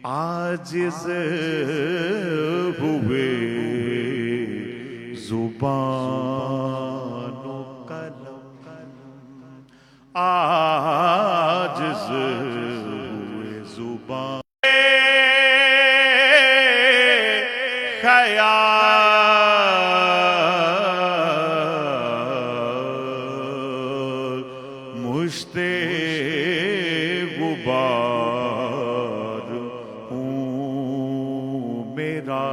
عاجز ہوئے زبان و قلم، عاجز ہوئے زبان خیال، مشت غبار ہوں میرا،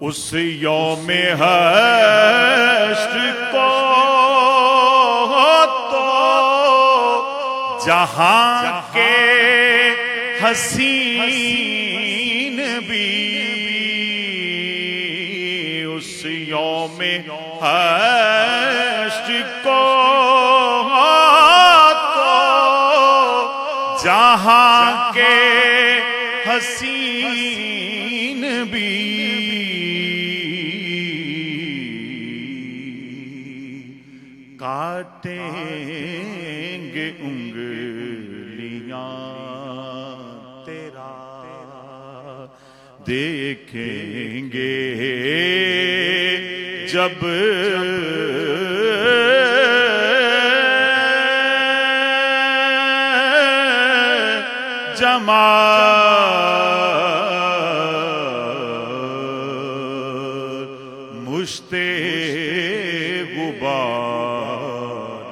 اس یوم حشر کو تو جہاں کے حسین بھی، اس یوم حشر کو تو جہاں کے حسین بھی کاٹیں گے انگلیاں تیرا، دیکھیں گے جب جمال، مشت غبار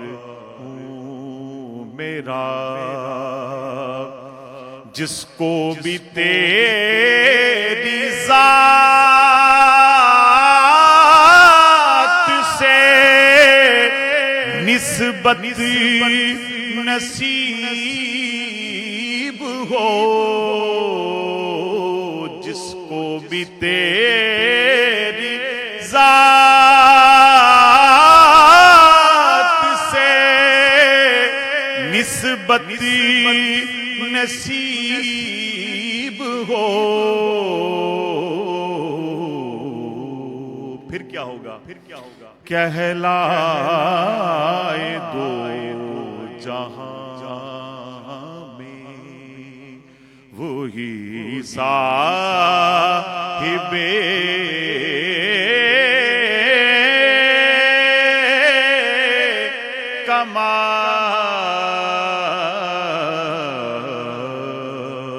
ہوں میرا، جس کو بھی تیری ذات سے نسبت نصیب ہو، جس کو بھی تیری ذات سے نسبت نصیب ہو، پھر کیا ہوگا؟ کہلائے دو جہاں میں وہی صاحب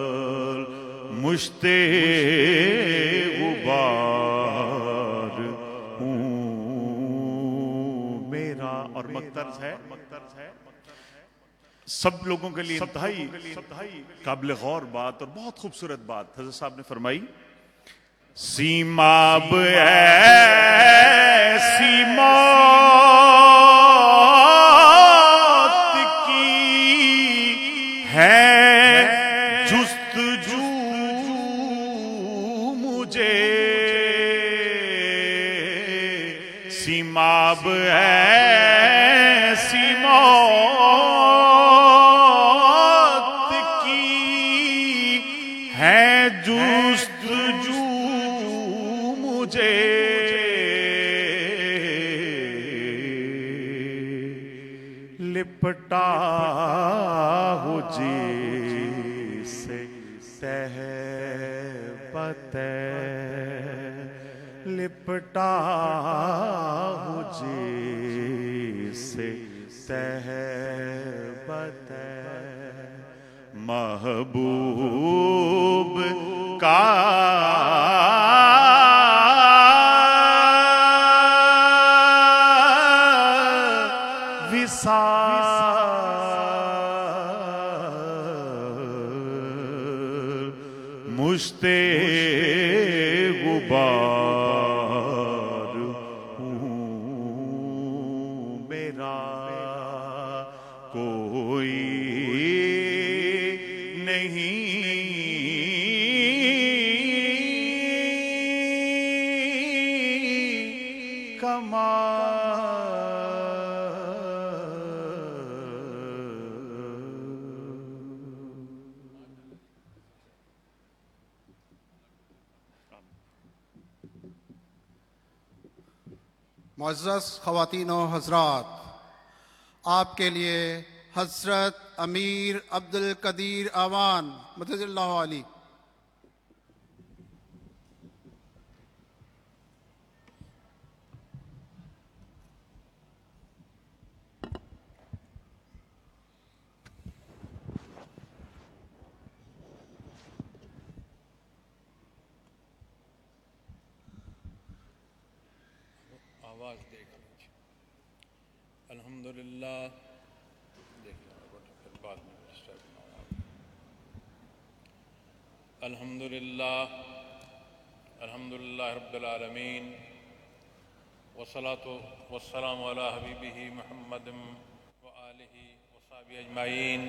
کمال، مشت غبار ہوں میرا۔ اور مقترض ہے سب لوگوں کے لیے انتہائی قابل غور بات اور بہت خوبصورت بات حضرت صاحب نے فرمائی، سیماب ایسی موت کی ہے جستجو مجھے، سیماب ایسی موت کی ہے جستجو مجھے، لپٹا ہو جیسے تہ پتہ، لپٹا ہو جیسے تہ پتہ، محبوب کا وصال، مشت غبار ہوں میرا، کوئی نہیں کمال۔ معزز خواتین و حضرات، آپ کے لیے حضرت امیر عبد القدیر اعوان مدد اللہ علی آواز دے کر الحمدللہ الحمدللہ رب العالمین والصلاة والسلام علی حبیبہ محمد وآلہ وصحبہ اجمعین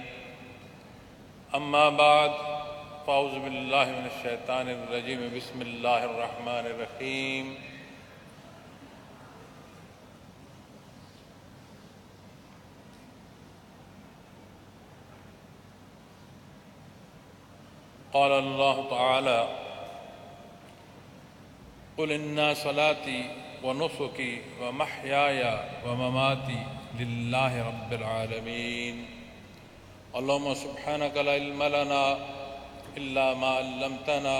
اما بعد فاعوذ باللہ من الشیطان الرجیم بسم اللہ الرحمن الرحیم قال اللہ تعالی قل ان صلاتي ونسكي ومحياي ومماتي لله رب العالمين اللهم سبحانك لا علم لنا الا ما علمتنا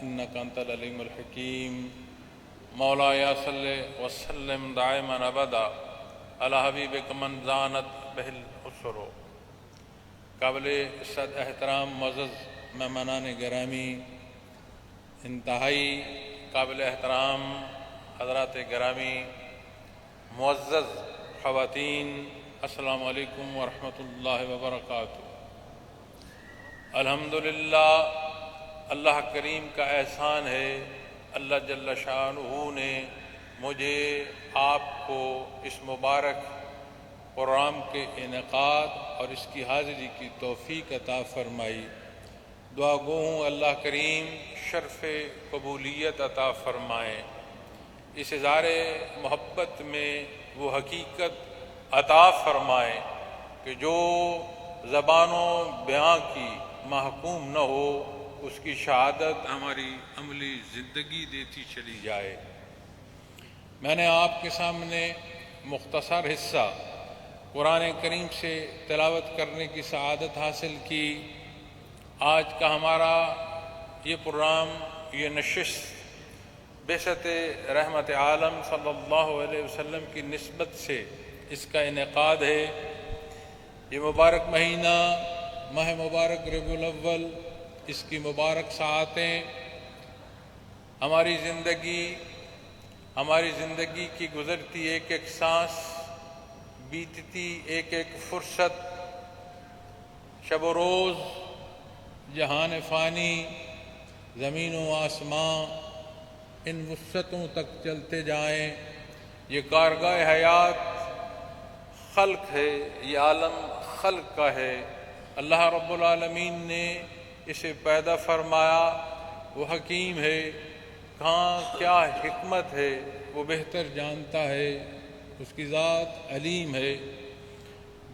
انك انت العليم الحكيم مولاي صل وسلم دائما ابدا على حبيبك من زانت به الاسر. قابل عزت احترام معزز مہمانان گرامی، انتہائی قابل احترام حضرات گرامی، معزز خواتین، السلام علیکم ورحمۃ اللہ وبرکاتہ. الحمدللہ اللہ کریم کا احسان ہے، اللہ جل شانہ نے مجھے آپ کو اس مبارک پروگرام کے انعقاد اور اس کی حاضری کی توفیق عطا فرمائی. دعا گو ہوں اللہ کریم شرف قبولیت عطا فرمائیں، اس اظہار محبت میں وہ حقیقت عطا فرمائیں کہ جو زبانوں بیان کی محکوم نہ ہو، اس کی شہادت ہماری عملی زندگی دیتی چلی جائے. میں نے آپ کے سامنے مختصر حصہ قرآن کریم سے تلاوت کرنے کی سعادت حاصل کی. آج کا ہمارا یہ پروگرام، یہ نشست بعثت رحمت عالم صلی اللہ علیہ وسلم کی نسبت سے اس کا انعقاد ہے. یہ مبارک مہینہ ماہ مبارک ربیع الاول، اس کی مبارک ساعتیں ہماری زندگی کی گزرتی ایک ایک سانس، بیتتی ایک ایک فرصت، شب و روز، جہان فانی، زمین و آسمان، ان وسعتوں تک چلتے جائیں. یہ کارگاہ حیات خلق ہے، یہ عالم خلق کا ہے. اللہ رب العالمین نے اسے پیدا فرمایا، وہ حکیم ہے. کہاں کیا حکمت ہے وہ بہتر جانتا ہے، اس کی ذات علیم ہے.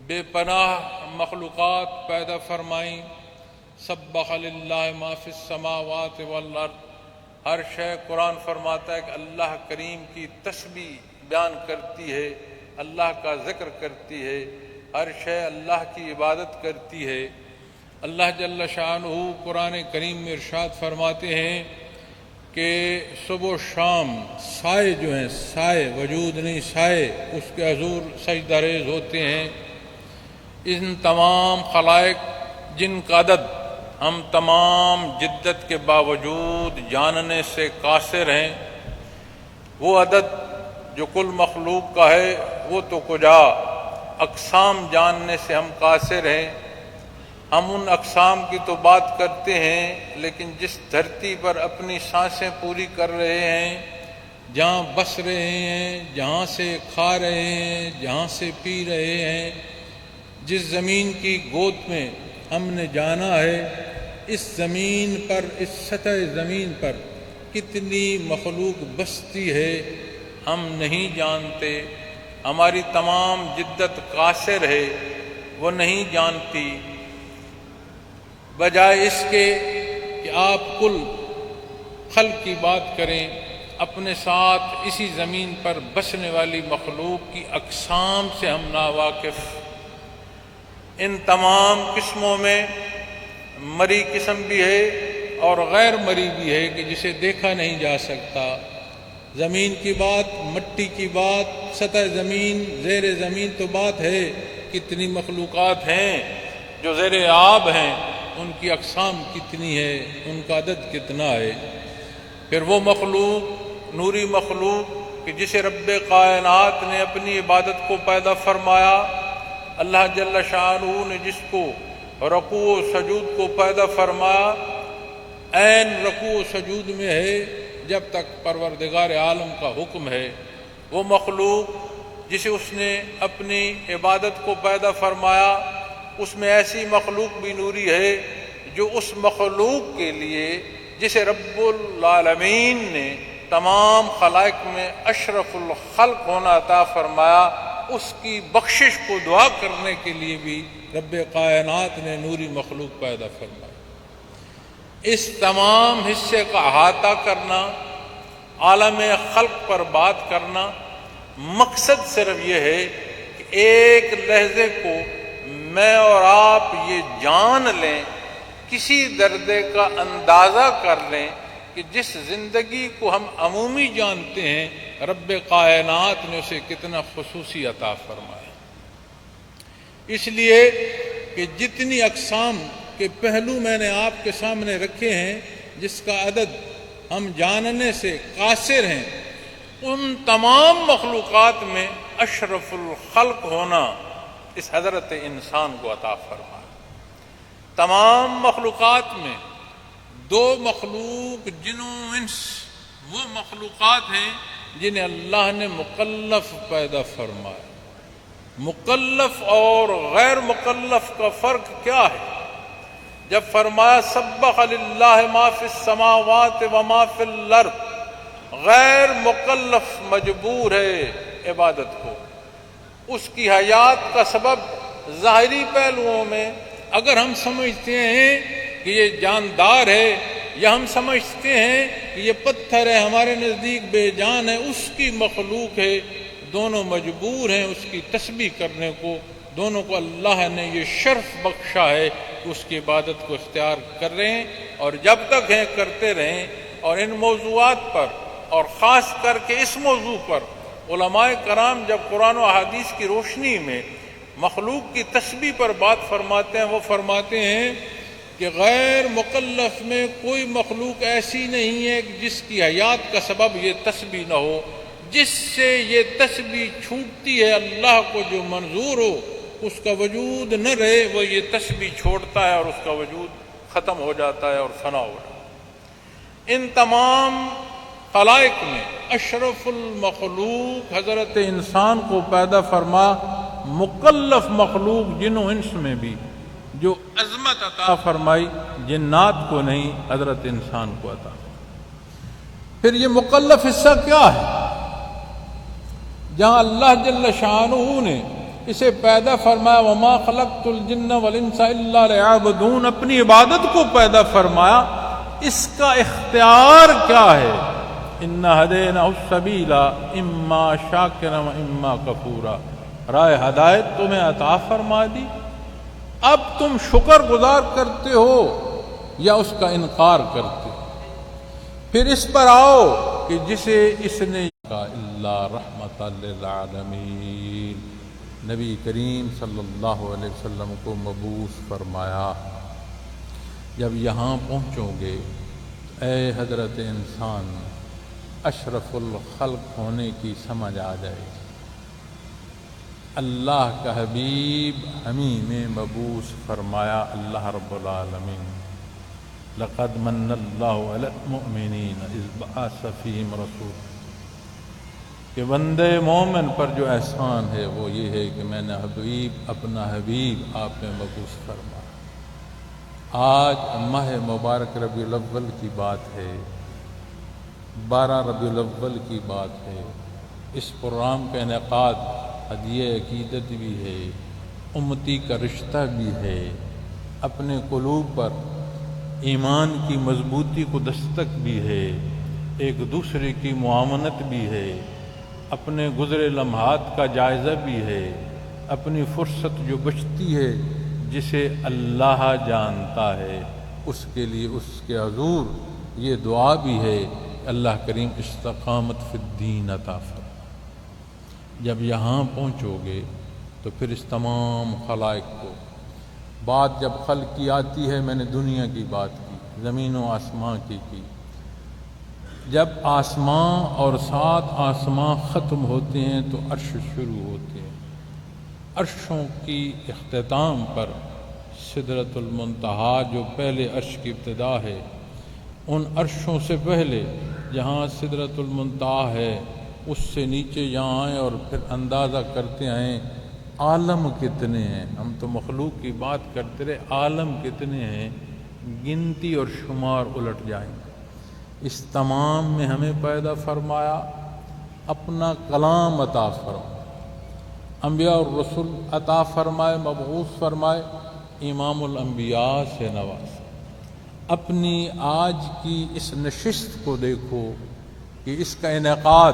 بے پناہ مخلوقات پیدا فرمائیں. سبح للہ ما فی السماوات والارض. ہر شے قرآن فرماتا ہے کہ اللہ کریم کی تسبیح بیان کرتی ہے، اللہ کا ذکر کرتی ہے، ہر شے اللہ کی عبادت کرتی ہے. اللہ جل شانہ قرآن کریم میں ارشاد فرماتے ہیں کہ صبح و شام سائے جو ہیں، سائے وجود نہیں، سائے اس کے حضور سجدہ ریز ہوتے ہیں. ان تمام خلائق جن کا عدد ہم تمام جدت کے باوجود جاننے سے قاصر ہیں، وہ عدد جو کل مخلوق کا ہے وہ تو کجا اقسام جاننے سے ہم قاصر ہیں. ہم ان اقسام کی تو بات کرتے ہیں، لیکن جس دھرتی پر اپنی سانسیں پوری کر رہے ہیں، جہاں بس رہے ہیں، جہاں سے کھا رہے ہیں، جہاں سے پی رہے ہیں، جس زمین کی گود میں ہم نے جانا ہے، اس زمین پر، اس سطح زمین پر کتنی مخلوق بستی ہے ہم نہیں جانتے. ہماری تمام جدت قاصر ہے، وہ نہیں جانتی. بجائے اس کے کہ آپ کل خلق کی بات کریں، اپنے ساتھ اسی زمین پر بسنے والی مخلوق کی اقسام سے ہم ناواقف۔ ان تمام قسموں میں مری قسم بھی ہے اور غیر مری بھی ہے کہ جسے دیکھا نہیں جا سکتا۔ زمین کی بات، مٹی کی بات، سطح زمین، زیر زمین تو بات ہے، کتنی مخلوقات ہیں جو زیر آب ہیں، ان کی اقسام کتنی ہے، ان کا عدد کتنا ہے۔ پھر وہ مخلوق، نوری مخلوق کہ جسے رب کائنات نے اپنی عبادت کو پیدا فرمایا، اللہ جل شانہ نے جس کو رکوع و سجود کو پیدا فرمایا، عین رکوع و سجود میں ہے جب تک پروردگار عالم کا حکم ہے۔ وہ مخلوق جسے اس نے اپنی عبادت کو پیدا فرمایا، اس میں ایسی مخلوق بھی نوری ہے جو اس مخلوق کے لیے جسے رب العالمین نے تمام خلائق میں اشرف الخلق ہونا عطا فرمایا، اس کی بخشش کو دعا کرنے کے لیے بھی رب کائنات نے نوری مخلوق پیدا فرمایا۔ اس تمام حصے کا احاطہ کرنا، عالم خلق پر بات کرنا، مقصد صرف یہ ہے کہ ایک لحظے کو میں اور آپ یہ جان لیں، کسی درجے کا اندازہ کر لیں کہ جس زندگی کو ہم عمومی جانتے ہیں، رب کائنات نے اسے کتنا خصوصی عطا فرمایا۔ اس لیے کہ جتنی اقسام کے پہلو میں نے آپ کے سامنے رکھے ہیں، جس کا عدد ہم جاننے سے قاصر ہیں، ان تمام مخلوقات میں اشرف الخلق ہونا اس حضرت انسان کو عطا فرمایا۔ تمام مخلوقات میں دو مخلوق جن و انس وہ مخلوقات ہیں جنہیں اللہ نے مکلف پیدا فرمایا۔ مکلف اور غیر مکلف کا فرق کیا ہے؟ جب فرمایا سبح للہ ما فی السماوات و ما فی الارض، غیر مکلف مجبور ہے عبادت کو۔ اس کی حیات کا سبب ظاہری پہلوؤں میں اگر ہم سمجھتے ہیں کہ یہ جاندار ہے، یا ہم سمجھتے ہیں کہ یہ پتھر ہے ہمارے نزدیک بے جان ہے، اس کی مخلوق ہے، دونوں مجبور ہیں اس کی تسبیح کرنے کو۔ دونوں کو اللہ نے یہ شرف بخشا ہے کہ اس کی عبادت کو اختیار کر رہے ہیں، اور جب تک ہیں کرتے رہیں۔ اور ان موضوعات پر، اور خاص کر کے اس موضوع پر، علماء کرام جب قرآن و احادیث کی روشنی میں مخلوق کی تسبیح پر بات فرماتے ہیں، وہ فرماتے ہیں کہ غیر مکلف میں کوئی مخلوق ایسی نہیں ہے جس کی حیات کا سبب یہ تسبیح نہ ہو۔ جس سے یہ تسبیح چھوٹتی ہے، اللہ کو جو منظور ہو، اس کا وجود نہ رہے، وہ یہ تسبیح چھوڑتا ہے اور اس کا وجود ختم ہو جاتا ہے اور فنا ہو جاتا ہے۔ ان تمام خلائق میں اشرف المخلوق حضرت انسان کو پیدا فرما، مکلف مخلوق جن و انس میں بھی جو عظمت عطا فرمائی، جنات کو نہیں، حضرت انسان کو عطا۔ پھر یہ مکلف حصہ کیا ہے؟ جہاں اللہ جل شانہ نے اسے پیدا فرمایا وما خلقت الجن والانس الا لیعبدون، اپنی عبادت کو پیدا فرمایا، اس کا اختیار کیا ہے؟ انا ہدیناہ السبیل اما شاکرا و اما کفورا، راہ ہدایت تمہیں عطا فرما دی، اب تم شکر گزار کرتے ہو یا اس کا انکار کرتے ہو۔ پھر اس پر آؤ کہ جسے اس نے الا رحمت للعالمین، نبی کریم صلی اللہ علیہ وسلم کو مبعوث فرمایا۔ جب یہاں پہنچو گے اے حضرت انسان، اشرف الخلق ہونے کی سمجھ آ جائے گی۔ اللہ کا حبیب ہمیں میں مبعوث فرمایا اللہ رب العالمین۔ لقد من اللہ علی المؤمنین اذ بعث فیہم رسول، کہ بندے مومن پر جو احسان ہے وہ یہ ہے کہ میں نے اپنا حبیب آپ میں مبعوث فرمایا۔ آج ماہ مبارک ربیع الاول کی بات ہے، 12 ربیع الاول کی بات ہے۔ اس پروگرام کا انعقاد ہدیہ عقیدت بھی ہے، امتی کا رشتہ بھی ہے، اپنے قلوب پر ایمان کی مضبوطی کو دستک بھی ہے۔ ایک دوسرے کی معاونت بھی ہے، اپنے گزرے لمحات کا جائزہ بھی ہے، اپنی فرصت جو بچتی ہے جسے اللہ جانتا ہے اس کے لیے اس کے حضور یہ دعا بھی ہے، اللہ کریم استقامت فی الدین عطا فرما۔ جب یہاں پہنچو گے تو پھر اس تمام خلائق کو، بات جب خلق کی آتی ہے، میں نے دنیا کی بات کی، زمین و آسمان کی، جب آسمان اور 7 آسمان ختم ہوتے ہیں تو عرش شروع ہوتے ہیں۔ عرشوں کی اختتام پر سدرۃ المنتہا جو پہلے عرش کی ابتدا ہے، ان عرشوں سے پہلے جہاں سدرۃ المنتہا ہے اس سے نیچے جہاں آئیں اور پھر اندازہ کرتے آئیں عالم کتنے ہیں۔ ہم تو مخلوق کی بات کرتے رہے، عالم کتنے ہیں، گنتی اور شمار الٹ جائیں گے۔ اس تمام میں ہمیں پیدا فرمایا، اپنا کلام عطا فرمایا، انبیاء اور رسول عطا فرمائے، مبعوث فرمائے، امام الانبیاء سے نواز۔ اپنی آج کی اس نشست کو دیکھو کہ اس کا انعقاد،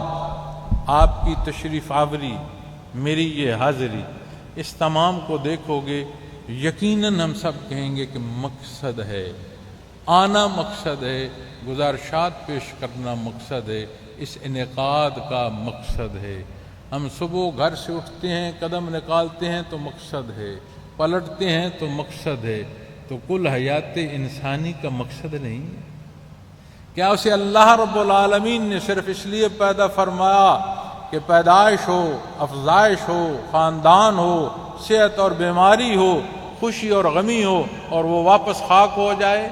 آپ کی تشریف آوری، میری یہ حاضری، اس تمام کو دیکھو گے، یقیناً ہم سب کہیں گے کہ مقصد ہے، آنا مقصد ہے، گزارشات پیش کرنا مقصد ہے، اس انعقاد کا مقصد ہے۔ ہم صبح گھر سے اٹھتے ہیں، قدم نکالتے ہیں تو مقصد ہے، پلٹتے ہیں تو مقصد ہے، تو کل حیات انسانی کا مقصد نہیں ہے کیا اسے اللہ رب العالمین نے صرف اس لیے پیدا فرمایا کہ پیدائش ہو، افزائش ہو، خاندان ہو، صحت اور بیماری ہو، خوشی اور غمی ہو، اور وہ واپس خاک ہو جائے؟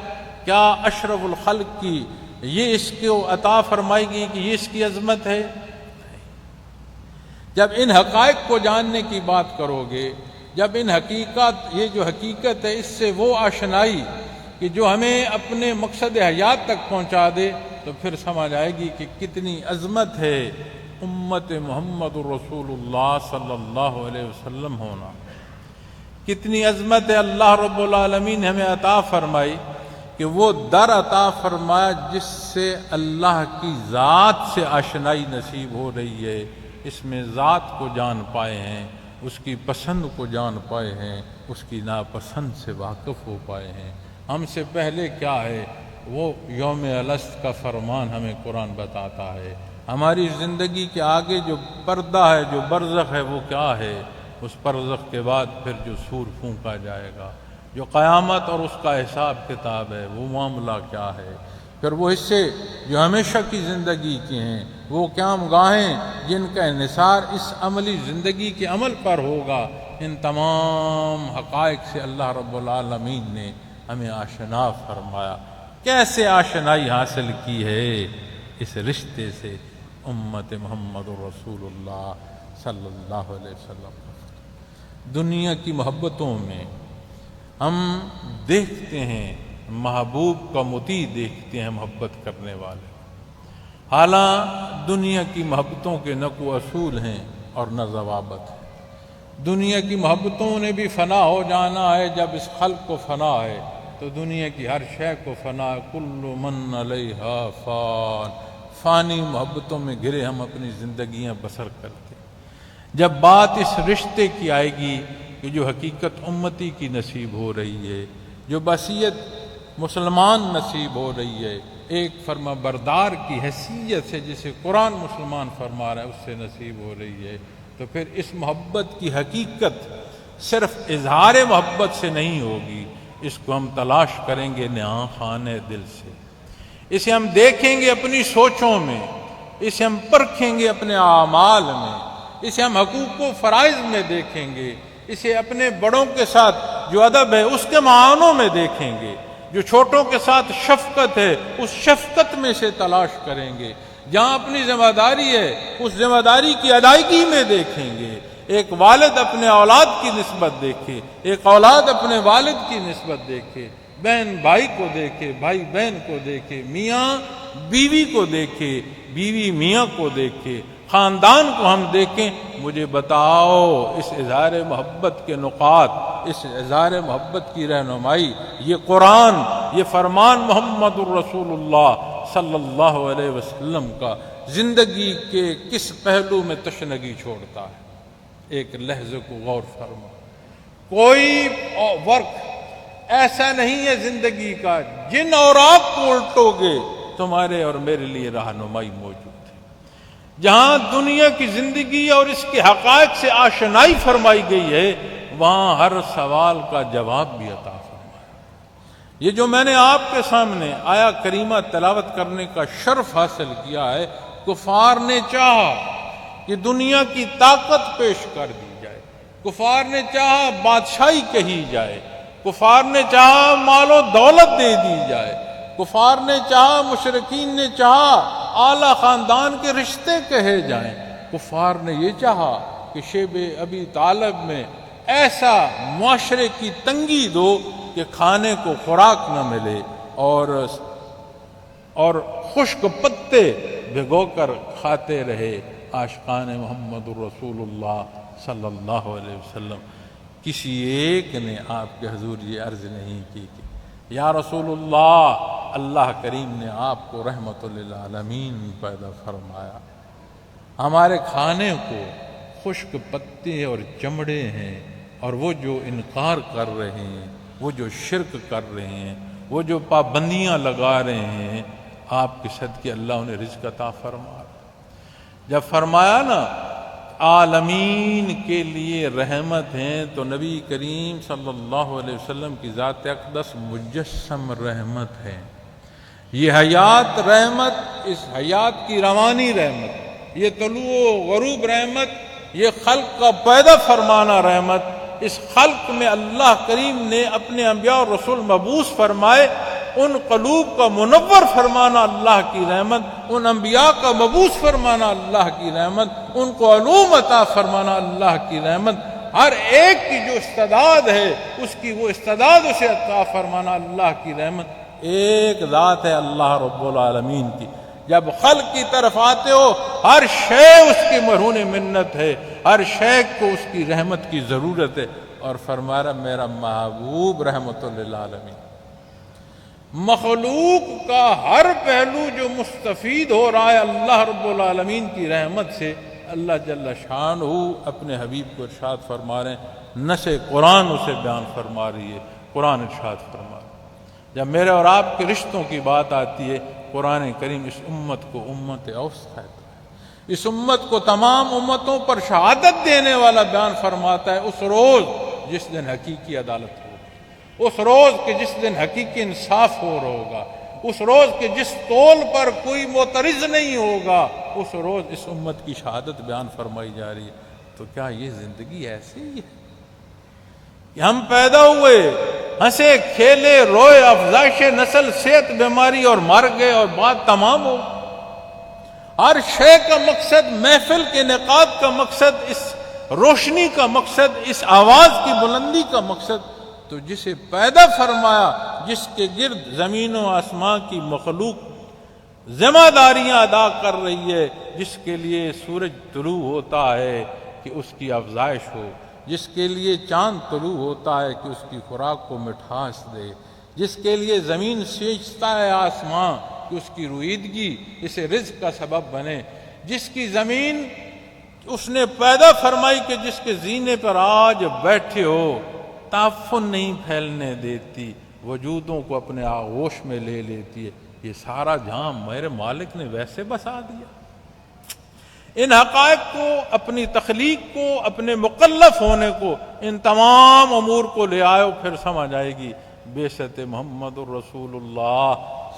کیا اشرف الخلق کی یہ اس کو عطا فرمائی گئی کہ یہ اس کی عظمت ہے؟ جب ان حقائق کو جاننے کی بات کرو گے، جب ان حقیقت، یہ جو حقیقت ہے اس سے وہ آشنائی کہ جو ہمیں اپنے مقصد حیات تک پہنچا دے، تو پھر سمجھ آئے گی کہ کتنی عظمت ہے امت محمد رسول اللہ صلی اللہ علیہ وسلم ہونا، کتنی عظمت ہے اللہ رب العالمین نے ہمیں عطا فرمائی کہ وہ در عطا فرمایا جس سے اللہ کی ذات سے آشنائی نصیب ہو رہی ہے، اس میں ذات کو جان پائے ہیں، اس کی پسند کو جان پائے ہیں، اس کی ناپسند سے واقف ہو پائے ہیں۔ ہم سے پہلے کیا ہے وہ یوم الست کا فرمان ہمیں قرآن بتاتا ہے۔ ہماری زندگی کے آگے جو پردہ ہے، جو برزخ ہے، وہ کیا ہے؟ اس برزخ کے بعد پھر جو سور پھونکا جائے گا، جو قیامت اور اس کا حساب کتاب ہے، وہ معاملہ کیا ہے؟ پھر وہ حصے جو ہمیشہ کی زندگی کے ہیں، وہ قیام گاہیں جن کا انحصار اس عملی زندگی کے عمل پر ہوگا۔ ان تمام حقائق سے اللہ رب العالمین نے ہمیں آشنا فرمایا۔ کیسے آشنائی حاصل کی ہے؟ اس رشتے سے، امت محمد رسول اللہ صلی اللہ علیہ وسلم۔ دنیا کی محبتوں میں ہم دیکھتے ہیں محبوب کا مطیع دیکھتے ہیں محبت کرنے والے، حالانکہ دنیا کی محبتوں کے نہ کوئی اصول ہیں اور نہ ضوابط ہیں۔ دنیا کی محبتوں نے بھی فنا ہو جانا ہے، جب اس خلق کو فنا ہے تو دنیا کی ہر شے کو فنا ہے، کل من علیہا فان، فانی محبتوں میں گھرے ہم اپنی زندگیاں بسر کرتے ہیں۔ جب بات اس رشتے کی آئے گی کہ جو حقیقت امتی کی نصیب ہو رہی ہے، جو بصیت مسلمان نصیب ہو رہی ہے، ایک فرما بردار کی حیثیت سے جسے قرآن مسلمان فرما رہا ہے اس سے نصیب ہو رہی ہے، تو پھر اس محبت کی حقیقت صرف اظہار محبت سے نہیں ہوگی، اس کو ہم تلاش کریں گے نہاں خانے دل سے، اسے ہم دیکھیں گے اپنی سوچوں میں، اسے ہم پرکھیں گے اپنے اعمال میں، اسے ہم حقوق و فرائض میں دیکھیں گے، اسے اپنے بڑوں کے ساتھ جو ادب ہے اس کے معانوں میں دیکھیں گے، جو چھوٹوں کے ساتھ شفقت ہے اس شفقت میں سے تلاش کریں گے، جہاں اپنی ذمہ داری ہے اس ذمہ داری کی ادائیگی میں دیکھیں گے۔ ایک والد اپنے اولاد کی نسبت دیکھے، ایک اولاد اپنے والد کی نسبت دیکھے، بہن بھائی کو دیکھے، بھائی بہن کو دیکھے، میاں بیوی کو دیکھے، بیوی میاں کو دیکھے، خاندان کو ہم دیکھیں۔ مجھے بتاؤ اس اظہار محبت کے نقاط، اس اظہار محبت کی رہنمائی، یہ قرآن، یہ فرمان محمد الرسول اللہ صلی اللہ علیہ وسلم کا زندگی کے کس پہلو میں تشنگی چھوڑتا ہے؟ ایک لحظے کو غور فرما. کوئی وقت ایسا نہیں ہے زندگی کا جن اور آپ کو الٹو گے تمہارے اور میرے لیے رہنمائی موجود ہے. جہاں دنیا کی زندگی اور اس کے حقائق سے آشنائی فرمائی گئی ہے وہاں ہر سوال کا جواب بھی عطا فرمایا. یہ جو میں نے آپ کے سامنے آیا کریمہ تلاوت کرنے کا شرف حاصل کیا ہے، کفار نے چاہا کہ دنیا کی طاقت پیش کر دی جائے، کفار نے چاہا بادشاہی کہی جائے، کفار نے چاہا مال و دولت دے دی جائے، کفار نے چاہا، مشرکین نے چاہا اعلیٰ خاندان کے رشتے کہے جائیں، کفار نے یہ چاہا کہ شیب ابی طالب میں ایسا معاشرے کی تنگی دو کہ کھانے کو خوراک نہ ملے اور خشک پتے بھگو کر کھاتے رہے عاشقان محمد الرسول اللہ صلی اللہ علیہ وسلم. کسی ایک نے آپ کے حضور یہ عرض نہیں کی کہ یا رسول اللہ، اللہ کریم نے آپ کو رحمت للعالمین پیدا فرمایا، ہمارے کھانے کو خشک پتے اور چمڑے ہیں، اور وہ جو انکار کر رہے ہیں، وہ جو شرک کر رہے ہیں، وہ جو پابندیاں لگا رہے ہیں، آپ کے صدقے اللہ انہیں رزق عطا فرما. جب فرمایا نا عالمین کے لیے رحمت ہیں تو نبی کریم صلی اللہ علیہ وسلم کی ذات اقدس مجسم رحمت ہے. یہ حیات رحمت، اس حیات کی روانی رحمت، یہ طلوع و غروب رحمت، یہ خلق کا پیدا فرمانا رحمت، اس خلق میں اللہ کریم نے اپنے انبیاء اور رسول مبعوث فرمائے، ان قلوب کا منور فرمانا اللہ کی رحمت، ان انبیاء کا مبعوث فرمانا اللہ کی رحمت، ان کو علوم عطا فرمانا اللہ کی رحمت. ہر ایک کی جو استعداد ہے اس کی وہ استعداد اسے عطا فرمانا اللہ کی رحمت. ایک ذات ہے اللہ رب العالمین کی. جب خلق کی طرف آتے ہو ہر شے اس کی مرہون منت ہے، ہر شے کو اس کی رحمت کی ضرورت ہے. اور فرمایا میرا محبوب رحمت للعالمین. مخلوق کا ہر پہلو جو مستفید ہو رہا ہے اللہ رب العالمین کی رحمت سے، اللہ جل شانہ اپنے حبیب کو ارشاد فرما رہے ہیں. نص قرآن اسے بیان فرما رہی ہے. قرآن ارشاد فرما رہا ہے. جب میرے اور آپ کے رشتوں کی بات آتی ہے، قرآن کریم اس امت کو امت اوسط کہتا ہے، اس امت کو تمام امتوں پر شہادت دینے والا بیان فرماتا ہے. اس روز جس دن حقیقی عدالت ہوگی، اس روز کے جس دن حقیقی انصاف ہو رہا ہوگا، اس روز کے جس طول پر کوئی معترض نہیں ہوگا، اس روز اس امت کی شہادت بیان فرمائی جا رہی ہے. تو کیا یہ زندگی ایسی ہی ہے کہ ہم پیدا ہوئے، ہنسے کھیلے روئے، افزائش نسل، صحت، بیماری اور مر گئے اور بات تمام ہو؟ ہر شے کا مقصد، محفل کے انعقاد کا مقصد، اس روشنی کا مقصد، اس آواز کی بلندی کا مقصد تو جسے پیدا فرمایا، جس کے گرد زمین و آسمان کی مخلوق ذمہ داریاں ادا کر رہی ہے، جس کے لیے سورج طلوع ہوتا ہے کہ اس کی افزائش ہو، جس کے لیے چاند طلوع ہوتا ہے کہ اس کی خوراک کو مٹھاس دے، جس کے لیے زمین سینچتا ہے آسمان کہ اس کی رویدگی اسے رزق کا سبب بنے، جس کی زمین اس نے پیدا فرمائی کہ جس کے زینے پر آج بیٹھے ہو، تعفن نہیں پھیلنے دیتی، وجودوں کو اپنے آغوش میں لے لیتی ہے. یہ سارا جہاں میرے مالک نے ویسے بسا دیا. ان حقائق کو، اپنی تخلیق کو، اپنے مکلف ہونے کو، ان تمام امور کو لے آئے، پھر سمجھ آئے گی بعثت محمد الرسول اللہ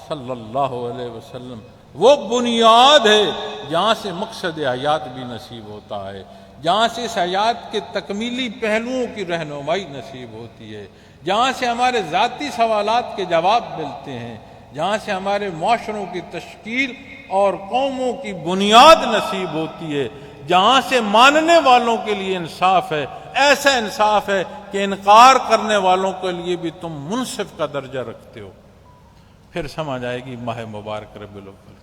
صلی اللہ علیہ وسلم وہ بنیاد ہے جہاں سے مقصد حیات بھی نصیب ہوتا ہے، جہاں سے اس حیات کے تکمیلی پہلوؤں کی رہنمائی نصیب ہوتی ہے، جہاں سے ہمارے ذاتی سوالات کے جواب ملتے ہیں، جہاں سے ہمارے معاشروں کی تشکیل اور قوموں کی بنیاد نصیب ہوتی ہے، جہاں سے ماننے والوں کے لیے انصاف ہے، ایسا انصاف ہے کہ انکار کرنے والوں کے لیے بھی تم منصف کا درجہ رکھتے ہو. پھر سمجھ آئے گی ماہ مبارک ربیع الاول کی،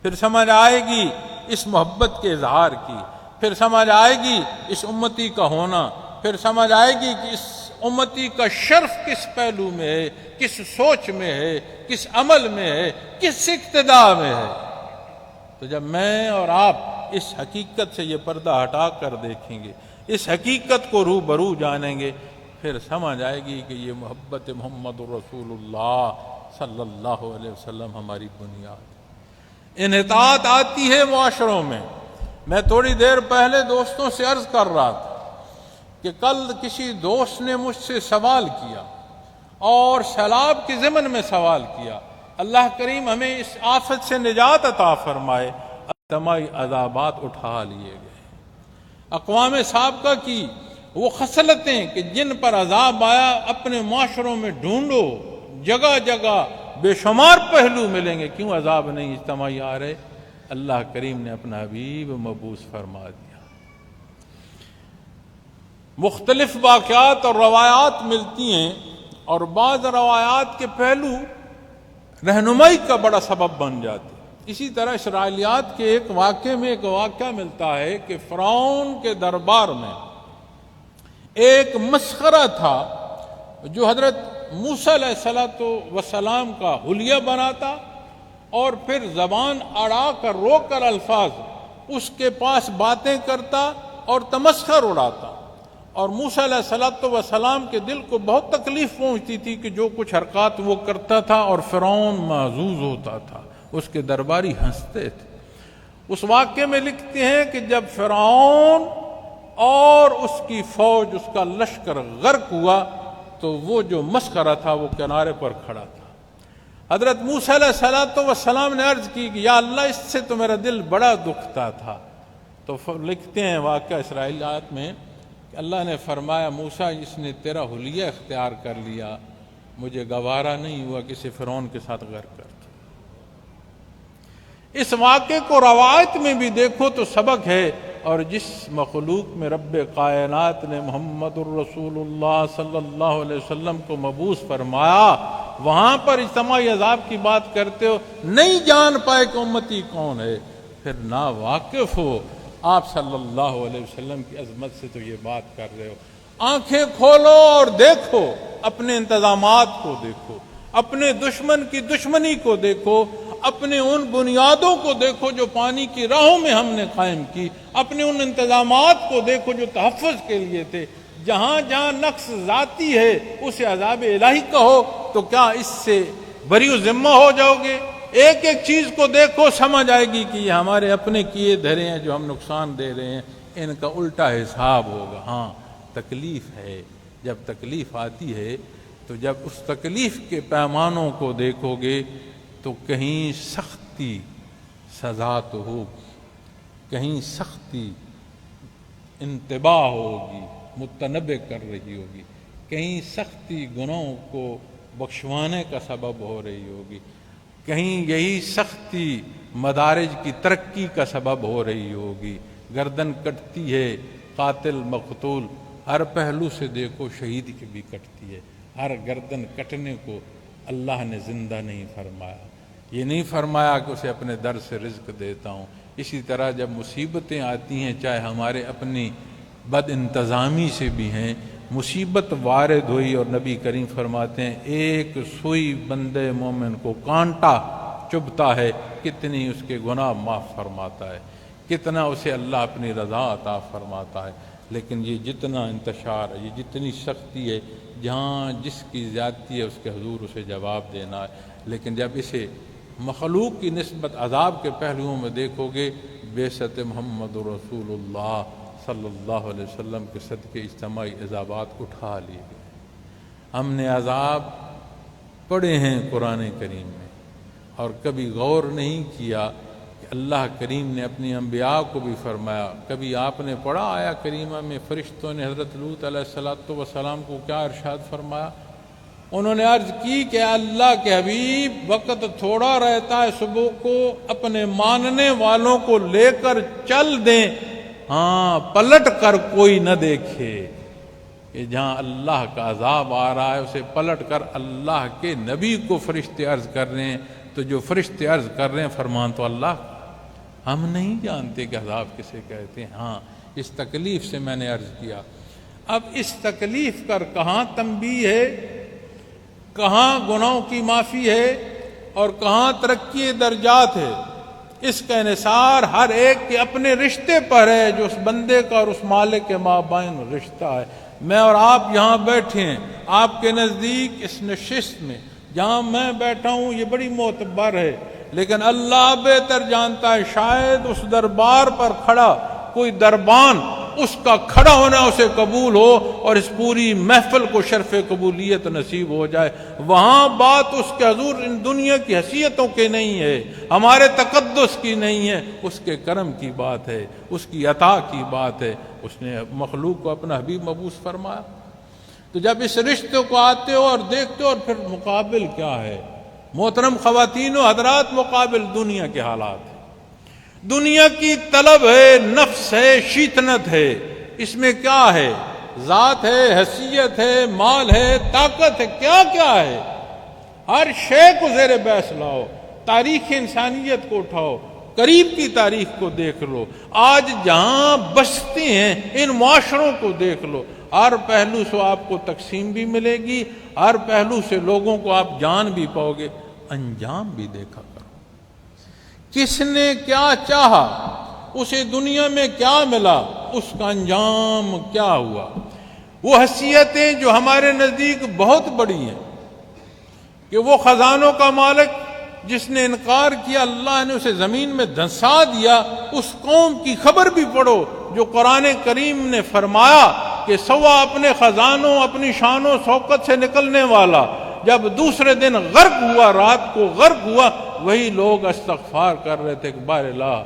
پھر سمجھ آئے گی اس محبت کے اظہار کی، پھر سمجھ آئے گی اس امتی کا ہونا، پھر سمجھ آئے گی کہ اس امتی کا شرف کس پہلو میں ہے، کس سوچ میں ہے، کس عمل میں ہے، کس اقتدا میں ہے۔ تو جب میں اور آپ اس حقیقت سے یہ پردہ ہٹا کر دیکھیں گے، اس حقیقت کو روبرو جانیں گے، پھر سمجھ آئے گی کہ یہ محبت محمد رسول اللہ صلی اللہ علیہ وسلم ہماری بنیاد ہے۔ انحطاط آتی ہے معاشروں میں۔ میں تھوڑی دیر پہلے دوستوں سے عرض کر رہا تھا کہ کل کسی دوست نے مجھ سے سوال کیا اور سیلاب کے ضمن میں سوال کیا، اللہ کریم ہمیں اس آفت سے نجات عطا فرمائے، اجتماعی عذابات اٹھا لیے گئے۔ اقوام سابقہ کی وہ خصلتیں کہ جن پر عذاب آیا اپنے معاشروں میں ڈھونڈو، جگہ جگہ بے شمار پہلو ملیں گے، کیوں عذاب نہیں اجتماعی آ رہے؟ اللہ کریم نے اپنا حبیب مبعوث فرما دیا۔ مختلف واقعات اور روایات ملتی ہیں، اور بعض روایات کے پہلو رہنمائی کا بڑا سبب بن جاتے ہیں۔ اسی طرح اسرائیلیات کے ایک واقعے میں ایک واقعہ ملتا ہے کہ فرعون کے دربار میں ایک مسخرہ تھا جو حضرت موسیٰ علیہ السلام کا حلیہ بناتا اور پھر زبان اڑا کر روک کر الفاظ اس کے پاس باتیں کرتا اور تمسخر اڑاتا، اور موسیٰ علیہ السلام کے دل کو بہت تکلیف پہنچتی تھی کہ جو کچھ حرکات وہ کرتا تھا، اور فرعون محظوظ ہوتا تھا، اس کے درباری ہنستے تھے۔ اس واقعے میں لکھتے ہیں کہ جب فرعون اور اس کی فوج، اس کا لشکر غرق ہوا تو وہ جو مسخرہ تھا وہ کنارے پر کھڑا تھا۔ حضرت موسیٰ علیہ السلام نے عرض کی کہ یا اللہ اس سے تو میرا دل بڑا دکھتا تھا۔ تو لکھتے ہیں واقعہ اسرائیلیات میں کہ اللہ نے فرمایا موسیٰ اس نے تیرا حلیہ اختیار کر لیا، مجھے گوارا نہیں ہوا کہ اسے فرعون کے ساتھ غرق کر۔ اس واقعے کو روایت میں بھی دیکھو تو سبق ہے، اور جس مخلوق میں رب کائنات نے محمد الرسول اللہ صلی اللہ علیہ وسلم کو مبعوث فرمایا، وہاں پر اجتماعی عذاب کی بات کرتے ہو، نہیں جان پائے کہ امتی کون ہے، پھر نا واقف ہو آپ صلی اللہ علیہ وسلم کی عظمت سے تو یہ بات کر رہے ہو۔ آنکھیں کھولو اور دیکھو، اپنے انتظامات کو دیکھو، اپنے دشمن کی دشمنی کو دیکھو، اپنے ان بنیادوں کو دیکھو جو پانی کی راہوں میں ہم نے قائم کی، اپنے ان انتظامات کو دیکھو جو تحفظ کے لیے تھے۔ جہاں جہاں نقص ذاتی ہے اسے عذاب الہی کہو تو کیا اس سے بری ذمہ ہو جاؤ گے؟ ایک ایک چیز کو دیکھو، سمجھ آئے گی کہ یہ ہمارے اپنے کیے دھرے ہیں جو ہم نقصان دے رہے ہیں، ان کا الٹا حساب ہوگا۔ ہاں تکلیف ہے، جب تکلیف آتی ہے تو جب اس تکلیف کے پیمانوں کو دیکھو گے تو کہیں سختی سزا تو ہوگی، کہیں سختی انتباہ ہوگی، متنبع کر رہی ہوگی، کہیں سختی گناہوں کو بخشوانے کا سبب ہو رہی ہوگی، کہیں یہی سختی مدارج کی ترقی کا سبب ہو رہی ہوگی۔ گردن کٹتی ہے، قاتل مقتول، ہر پہلو سے دیکھو شہید کی بھی کٹتی ہے۔ ہر گردن کٹنے کو اللہ نے زندہ نہیں فرمایا، یہ نہیں فرمایا کہ اسے اپنے در سے رزق دیتا ہوں۔ اسی طرح جب مصیبتیں آتی ہیں، چاہے ہمارے اپنی بد انتظامی سے بھی ہیں، مصیبت وارد ہوئی اور نبی کریم فرماتے ہیں ایک سوئی بندے مومن کو کانٹا چبھتا ہے کتنی اس کے گناہ معاف فرماتا ہے، کتنا اسے اللہ اپنی رضا عطا فرماتا ہے۔ لیکن یہ جتنا انتشار ہے، یہ جتنی سختی ہے، جہاں جس کی زیادتی ہے اس کے حضور اسے جواب دینا ہے۔ لیکن جب اسے مخلوق کی نسبت عذاب کے پہلوؤں میں دیکھو گے، بعثت محمد رسول اللہ صلی اللہ علیہ وسلم کے صدقے اجتماعی عذابات اٹھا لیے گئے۔ ہم نے عذاب پڑھے ہیں قرآن کریم میں، اور کبھی غور نہیں کیا کہ اللہ کریم نے اپنی انبیاء کو بھی فرمایا۔ کبھی آپ نے پڑھا آیا کریمہ میں فرشتوں نے حضرت لوط علیہ السلام کو کیا ارشاد فرمایا؟ انہوں نے عرض کی کہ اللہ کے حبیب وقت تھوڑا رہتا ہے، صبح کو اپنے ماننے والوں کو لے کر چل دیں، ہاں پلٹ کر کوئی نہ دیکھے۔ کہ جہاں اللہ کا عذاب آ رہا ہے اسے پلٹ کر اللہ کے نبی کو فرشتے عرض کر رہے ہیں، تو جو فرشتے عرض کر رہے ہیں فرمان تو اللہ، ہم نہیں جانتے کہ عذاب کسے کہتے ہیں۔ ہاں اس تکلیف سے میں نے عرض کیا اب اس تکلیف کر کہاں تنبیہ ہے، کہاں گناہوں کی معافی ہے اور کہاں ترقی درجات ہے؟ اس کا انحصار ہر ایک کے اپنے رشتے پر ہے، جو اس بندے کا اور اس مالک کے مابین رشتہ ہے۔ میں اور آپ یہاں بیٹھے ہیں، آپ کے نزدیک اس نشست میں جہاں میں بیٹھا ہوں یہ بڑی معتبر ہے، لیکن اللہ بہتر جانتا ہے، شاید اس دربار پر کھڑا کوئی دربان اس کا کھڑا ہونا اسے قبول ہو اور اس پوری محفل کو شرف قبولیت نصیب ہو جائے۔ وہاں بات اس کے حضور ان دنیا کی حیثیتوں کے نہیں ہے، ہمارے تقدس کی نہیں ہے، اس کے کرم کی بات ہے، اس کی عطا کی بات ہے۔ اس نے مخلوق کو اپنا حبیب مبعوث فرمایا۔ تو جب اس رشتے کو آتے ہو اور دیکھتے ہو، اور پھر مقابل کیا ہے محترم خواتین و حضرات؟ مقابل دنیا کے حالات ہے، دنیا کی طلب ہے، نفس ہے، شیطنت ہے۔ اس میں کیا ہے؟ ذات ہے، حیثیت ہے، مال ہے، طاقت ہے، کیا کیا ہے؟ ہر شے کو زیر بحث لاؤ، تاریخ انسانیت کو اٹھاؤ، قریب کی تاریخ کو دیکھ لو، آج جہاں بستے ہیں ان معاشروں کو دیکھ لو، ہر پہلو سے آپ کو تقسیم بھی ملے گی، ہر پہلو سے لوگوں کو آپ جان بھی پاؤ گے، انجام بھی دیکھا کرو۔ کس نے کیا چاہا، اسے دنیا میں کیا ملا، اس کا انجام کیا ہوا؟ وہ حیثیتیں جو ہمارے نزدیک بہت بڑی ہیں کہ وہ خزانوں کا مالک جس نے انکار کیا، اللہ نے اسے زمین میں دھنسا دیا، اس قوم کی خبر بھی پڑھو جو قرآن کریم نے فرمایا کہ سوا اپنے خزانوں، اپنی شان و شوکت سے نکلنے والا جب دوسرے دن غرق ہوا، رات کو غرق ہوا، وہی لوگ استغفار کر رہے تھے کہ بار الہ،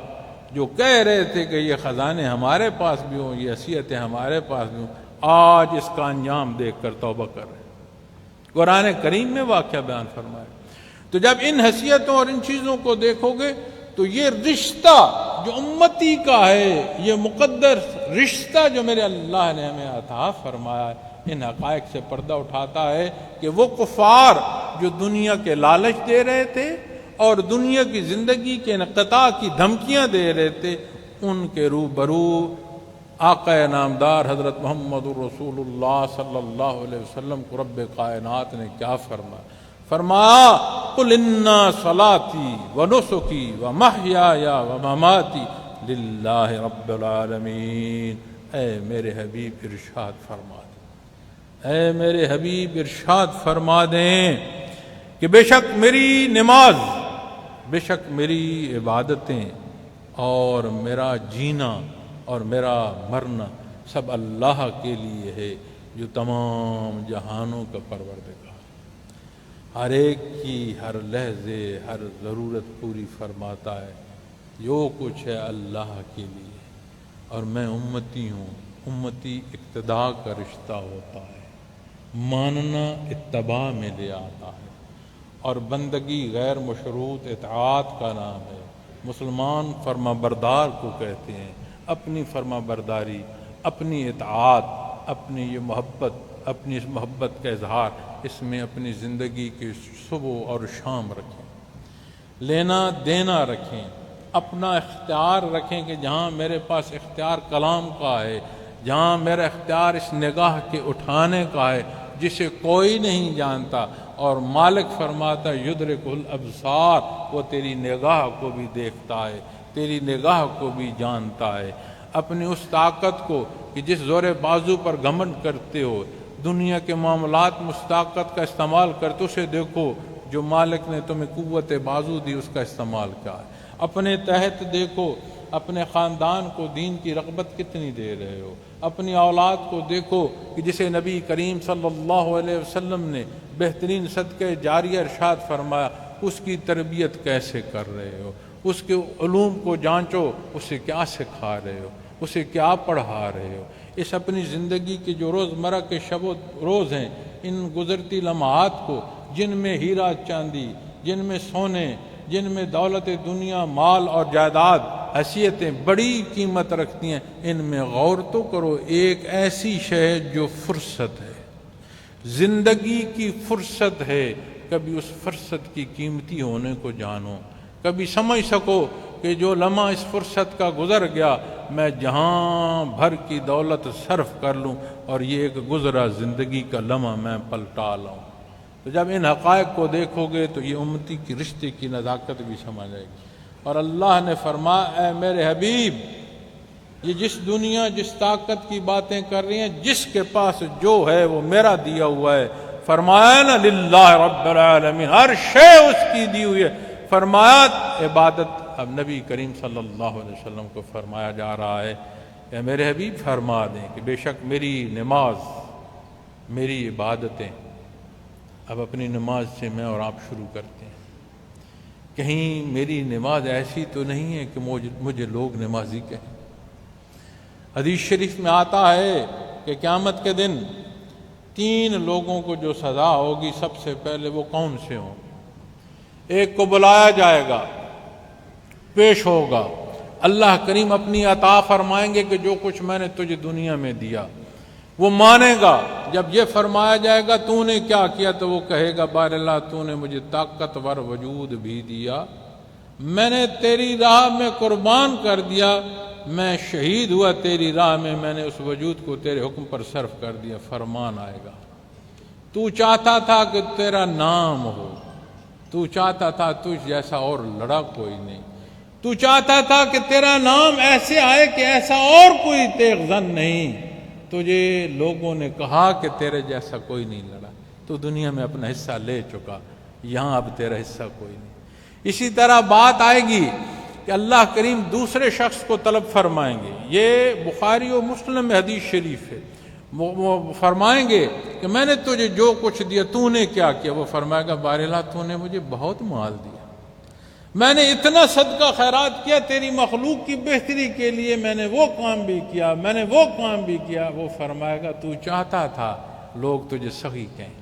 جو کہہ رہے تھے کہ یہ خزانے ہمارے پاس بھی ہوں، یہ حیثیتیں ہمارے پاس بھی ہوں، آج اس کا انجام دیکھ کر توبہ کر رہے ہیں۔ قرآن کریم میں واقعہ بیان فرمایا۔ تو جب ان حیثیتوں اور ان چیزوں کو دیکھو گے تو یہ رشتہ جو امتی کا ہے، یہ مقدر رشتہ جو میرے اللہ نے ہمیں عطا فرمایا ہے، ان حقائق سے پردہ اٹھاتا ہے کہ وہ کفار جو دنیا کے لالچ دے رہے تھے اور دنیا کی زندگی کے انقطاع کی دھمکیاں دے رہے تھے، ان کے روبرو آقا نامدار حضرت محمد رسول اللہ صلی اللہ علیہ وسلم کو رب کائنات نے کیا فرمایا قل ان صلاتی و نسکی و محیای و مماتی للہ رب العالمین۔ اے میرے حبیب ارشاد فرما دیں، اے میرے حبیب ارشاد فرما دیں کہ بے شک میری نماز، بے شک میری عبادتیں اور میرا جینا اور میرا مرنا سب اللہ کے لیے ہے جو تمام جہانوں کا پروردگار، ہر ایک کی ہر لحظے ہر ضرورت پوری فرماتا ہے، جو کچھ ہے اللہ کے لیے، اور میں امتی ہوں، امتی اقتداء کا رشتہ ہوتا ہے، ماننا اتباع میں لے آتا ہے، اور بندگی غیر مشروط اطاعت کا نام ہے۔ مسلمان فرما بردار کو کہتے ہیں، اپنی فرما برداری، اپنی اطاعت، اپنی یہ محبت، اپنی اس محبت کا اظہار اس میں اپنی زندگی کی صبح اور شام رکھیں، لینا دینا رکھیں، اپنا اختیار رکھیں کہ جہاں میرے پاس اختیار کلام کا ہے، جہاں میرا اختیار اس نگاہ کے اٹھانے کا ہے جسے کوئی نہیں جانتا، اور مالک فرماتا یدرک الابصار، وہ تیری نگاہ کو بھی دیکھتا ہے، تیری نگاہ کو بھی جانتا ہے۔ اپنی اس طاقت کو کہ جس زور بازو پر گھمنڈ کرتے ہو، دنیا کے معاملات میں اس طاقت کا استعمال کرتے، اسے دیکھو جو مالک نے تمہیں قوت بازو دی، اس کا استعمال کیا ہے۔ اپنے تحت دیکھو، اپنے خاندان کو دین کی رغبت کتنی دے رہے ہو، اپنی اولاد کو دیکھو کہ جسے نبی کریم صلی اللہ علیہ وسلم نے بہترین صدقہ جاریہ ارشاد فرمایا، اس کی تربیت کیسے کر رہے ہو، اس کے علوم کو جانچو، اسے کیا سکھا رہے ہو، اسے کیا پڑھا رہے ہو۔ اس اپنی زندگی کے جو روزمرہ کے شب و روز ہیں، ان گزرتی لمحات کو جن میں ہیرا چاندی، جن میں سونے، جن میں دولت دنیا، مال اور جائیداد، حیثیتیں بڑی قیمت رکھتی ہیں، ان میں غور تو کرو۔ ایک ایسی شے جو فرصت ہے، زندگی کی فرصت ہے، کبھی اس فرصت کی قیمتی ہونے کو جانو، کبھی سمجھ سکو کہ جو لمحہ اس فرصت کا گزر گیا میں جہاں بھر کی دولت صرف کر لوں اور یہ ایک گزرا زندگی کا لمحہ میں پلٹا لاؤں. تو جب ان حقائق کو دیکھو گے تو یہ امتی کی رشتے کی نزاکت بھی سمجھ آئے گی. اور اللہ نے فرمایا اے میرے حبیب، یہ جس دنیا جس طاقت کی باتیں کر رہی ہیں، جس کے پاس جو ہے وہ میرا دیا ہوا ہے. فرمایا نا للہ رب العالمین، ہر شے اس کی دی ہوئی ہے. فرمایا عبادت اب نبی کریم صلی اللہ علیہ وسلم کو فرمایا جا رہا ہے اے میرے حبیب فرما دیں کہ بے شک میری نماز، میری عبادتیں، اب اپنی نماز سے میں اور آپ شروع کرتے ہیں. کہیں میری نماز ایسی تو نہیں ہے کہ مجھے لوگ نمازی کہیں. حدیث شریف میں آتا ہے کہ قیامت کے دن 3 لوگوں کو جو سزا ہوگی، سب سے پہلے وہ کون سے ہوں؟ ایک کو بلایا جائے گا، پیش ہوگا، اللہ کریم اپنی عطا فرمائیں گے کہ جو کچھ میں نے تجھے دنیا میں دیا. وہ مانے گا. جب یہ فرمایا جائے گا تو نے کیا کیا، تو وہ کہے گا بار اللہ تو نے مجھے طاقتور وجود بھی دیا، میں نے تیری راہ میں قربان کر دیا، میں شہید ہوا تیری راہ میں نے اس وجود کو تیرے حکم پر صرف کر دیا. فرمان آئے گا تو چاہتا تھا کہ تیرا نام ہو، تو چاہتا تھا تجھ جیسا اور لڑا کوئی نہیں، تو چاہتا تھا کہ تیرا نام ایسے آئے کہ ایسا اور کوئی تیغ زن نہیں، تجھے لوگوں نے کہا کہ تیرے جیسا کوئی نہیں لڑا، تو دنیا میں اپنا حصہ لے چکا، یہاں اب تیرا حصہ کوئی نہیں. اسی طرح بات آئے گی کہ اللہ کریم دوسرے شخص کو طلب فرمائیں گے. یہ بخاری و مسلم میں حدیث شریف ہے. وہ فرمائیں گے کہ میں نے تجھے جو کچھ دیا تو نے کیا کیا. وہ فرمائے گا بار اللہ تو نے مجھے بہت مال دیا، میں نے اتنا صدقہ خیرات کیا تیری مخلوق کی بہتری کے لیے، میں نے وہ کام بھی کیا، میں نے وہ کام بھی کیا. وہ فرمائے گا تو چاہتا تھا لوگ تجھے سخی کہیں،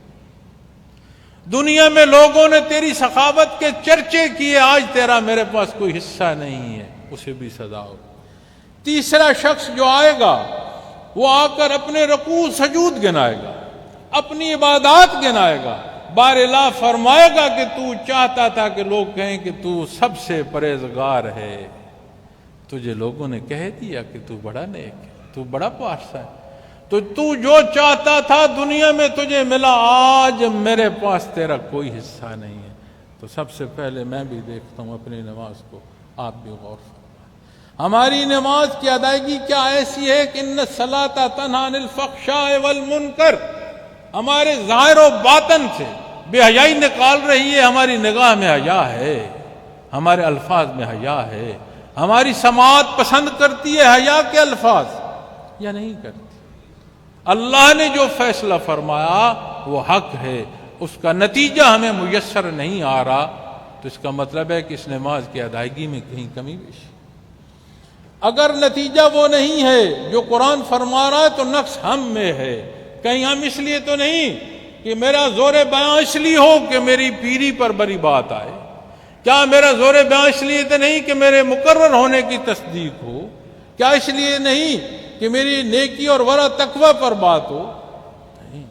دنیا میں لوگوں نے تیری سخاوت کے چرچے کیے، آج تیرا میرے پاس کوئی حصہ نہیں ہے، اسے بھی سزا ہو. تیسرا شخص جو آئے گا وہ آ کر اپنے رکوع سجود گنائے گا، اپنی عبادات گنائے گا. بار اللہ فرمائے گا کہ تو چاہتا تھا کہ لوگ کہیں کہ تو سب سے پرہیزگار ہے، تجھے لوگوں نے کہہ دیا کہ تو بڑا نیک ہے، تو بڑا پاشا ہے، تو جو چاہتا تھا دنیا میں تجھے ملا، آج میرے پاس تیرا کوئی حصہ نہیں ہے. تو سب سے پہلے میں بھی دیکھتا ہوں اپنی نماز کو، آپ بھی غور فرمائیں. ہماری نماز کی ادائیگی کیا ایسی ہے کہ ان الصلاۃ تنہی عن الفحشاء والمنکر، ہمارے ظاہر و باطن سے بے حیائی نکال رہی ہے. ہماری نگاہ میں حیا ہے، ہمارے الفاظ میں حیا ہے، ہماری سماعت پسند کرتی ہے حیا کے الفاظ یا نہیں کرتی. اللہ نے جو فیصلہ فرمایا وہ حق ہے، اس کا نتیجہ ہمیں میسر نہیں آ رہا، تو اس کا مطلب ہے کہ اس نماز کی ادائیگی میں کہیں کمی بیشی. اگر نتیجہ وہ نہیں ہے جو قرآن فرما رہا ہے تو نقص ہم میں ہے. کہیں ہم اس لیے تو نہیں کہ میرا زور بیاں اس لیے ہو کہ میری پیری پر بڑی بات آئے، کیا میرا زور بیاں اس لیے تو نہیں کہ میرے مقرر ہونے کی تصدیق ہو، کیا اس لیے نہیں کہ میری نیکی اور ورع تقوی پر بات ہو. نہیں،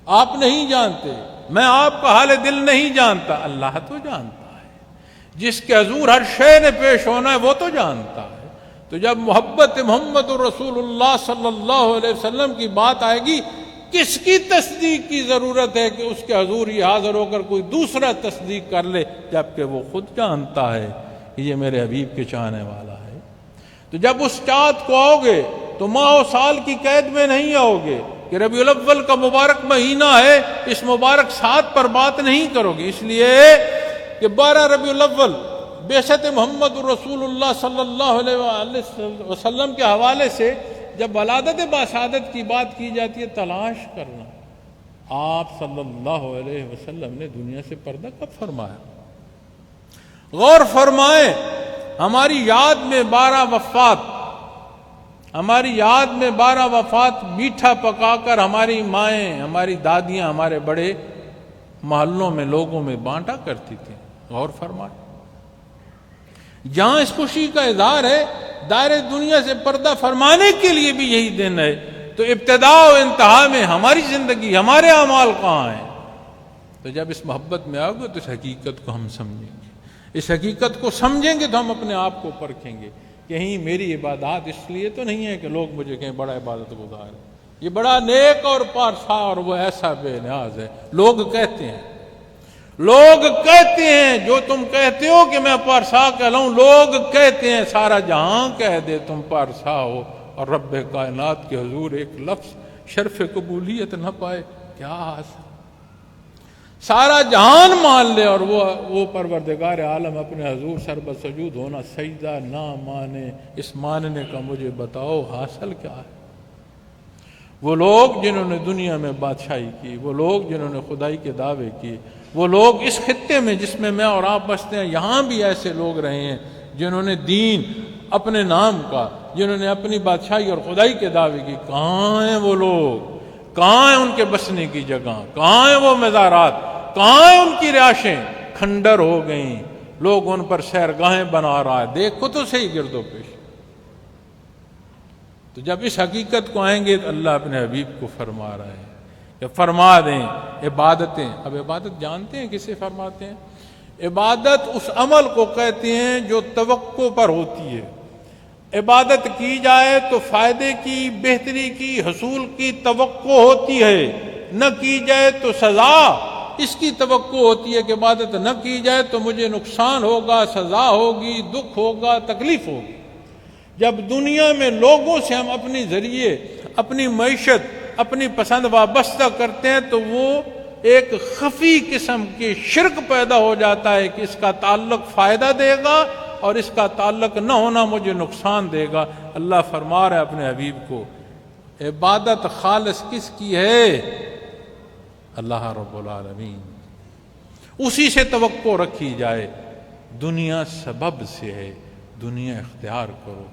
آپ نہیں جانتے، میں آپ کا حال دل نہیں جانتا، اللہ تو جانتا ہے. جس کے حضور ہر شے نے پیش ہونا ہے وہ تو جانتا ہے. تو جب محبت محمد رسول اللہ صلی اللہ علیہ وسلم کی بات آئے گی، کس کی تصدیق کی ضرورت ہے کہ اس کے حضور یہ حاضر ہو کر کوئی دوسرا تصدیق کر لے، جبکہ وہ خود جانتا ہے کہ یہ میرے حبیب کے چاہنے والا ہے. تو جب اس چاہت کو آؤ گے تو ماہ و سال کی قید میں نہیں آؤ گے کہ ربیع الاول کا مبارک مہینہ ہے، اس مبارک ساتھ پر بات نہیں کرو گے، اس لیے کہ 12 ربیع الاول بعثت محمد رسول اللہ صلی اللہ علیہ وسلم کے حوالے سے جب ولادت باسعادت کی بات کی جاتی ہے، تلاش کرنا آپ صلی اللہ علیہ وسلم نے دنیا سے پردہ کب فرمایا. غور فرمائیں، ہماری یاد میں 12 وفات، ہماری یاد میں 12 وفات میٹھا پکا کر ہماری مائیں، ہماری دادیاں، ہمارے بڑے محلوں میں لوگوں میں بانٹا کرتی تھیں. غور فرمائیں، جہاں اس خوشی کا اظہار ہے، دائرے دنیا سے پردہ فرمانے کے لیے بھی یہی دن ہے، تو ابتدا و انتہا میں ہماری زندگی، ہمارے اعمال کہاں ہیں. تو جب اس محبت میں آؤ گے تو اس حقیقت کو ہم سمجھیں گے. اس حقیقت کو سمجھیں گے تو ہم اپنے آپ کو پرکھیں گے کہیں میری عبادات اس لیے تو نہیں ہے کہ لوگ مجھے کہیں بڑا عبادت گزار ہے، یہ بڑا نیک اور پارسا اور وہ ایسا بے نیاز ہے. لوگ کہتے ہیں جو تم کہتے ہو کہ میں پارسا کہلاؤں، لوگ کہتے ہیں سارا جہاں کہہ دے تم پارسا ہو، اور رب کائنات کے حضور ایک لفظ شرف قبولیت نہ پائے، کیا حاصل؟ سارا جہان مان لے اور وہ پروردگار عالم اپنے حضور سر بسجود ہونا سجدہ نہ مانے، اس ماننے کا مجھے بتاؤ حاصل کیا ہے؟ وہ لوگ جنہوں نے دنیا میں بادشاہی کی، وہ لوگ جنہوں نے خدائی کے دعوے کیے، وہ لوگ اس خطے میں جس میں اور آپ بستے ہیں، یہاں بھی ایسے لوگ رہے ہیں جنہوں نے دین اپنے نام کا، جنہوں نے اپنی بادشاہی اور خدائی کے دعوے کی. کہاں ہیں وہ لوگ؟ کہاں ہیں ان کے بسنے کی جگہ؟ کہاں ہیں وہ مزارات؟ کہاں ہیں ان کی رہائشیں؟ کھنڈر ہو گئیں، لوگ ان پر سیرگاہیں بنا رہا ہے. دیکھو تو صحیح گرد و پیش. تو جب اس حقیقت کو آئیں گے تو اللہ اپنے حبیب کو فرما رہا ہے کہ فرما دیں عبادتیں. اب عبادت جانتے ہیں کسے فرماتے ہیں؟ عبادت اس عمل کو کہتے ہیں جو توقع پر ہوتی ہے. عبادت کی جائے تو فائدے کی، بہتری کی، حصول کی توقع ہوتی ہے، نہ کی جائے تو سزا اس کی توقع ہوتی ہے کہ عبادت نہ کی جائے تو مجھے نقصان ہوگا، سزا ہوگی، دکھ ہوگا، تکلیف ہوگی. جب دنیا میں لوگوں سے ہم اپنی ذریعے اپنی معیشت اپنی پسند وابستہ کرتے ہیں تو وہ ایک خفی قسم کے شرک پیدا ہو جاتا ہے کہ اس کا تعلق فائدہ دے گا اور اس کا تعلق نہ ہونا مجھے نقصان دے گا. اللہ فرما رہا ہے اپنے حبیب کو عبادت خالص کس کی ہے؟ اللہ رب العالمین. اسی سے توقع رکھی جائے. دنیا سبب سے ہے، دنیا اختیار کرو،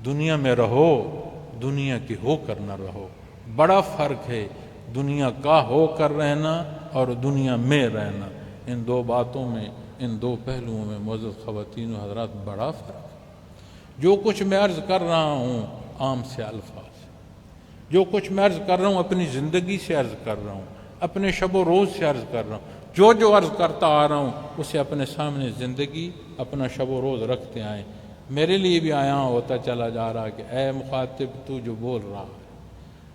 دنیا میں رہو، دنیا کی ہو کر نہ رہو. بڑا فرق ہے دنیا کا ہو کر رہنا اور دنیا میں رہنا. ان دو باتوں میں، ان دو پہلوؤں میں معزز خواتین و حضرات بڑا فرق ہے. جو کچھ میں عرض کر رہا ہوں عام سے الفاظ، جو کچھ میں عرض کر رہا ہوں اپنی زندگی سے عرض کر رہا ہوں، اپنے شب و روز سے عرض کر رہا ہوں. جو عرض کرتا آ رہا ہوں اسے اپنے سامنے زندگی اپنا شب و روز رکھتے آئیں. میرے لیے بھی آیا ہوتا چلا جا رہا کہ اے مخاطب تو جو بول رہا ہے،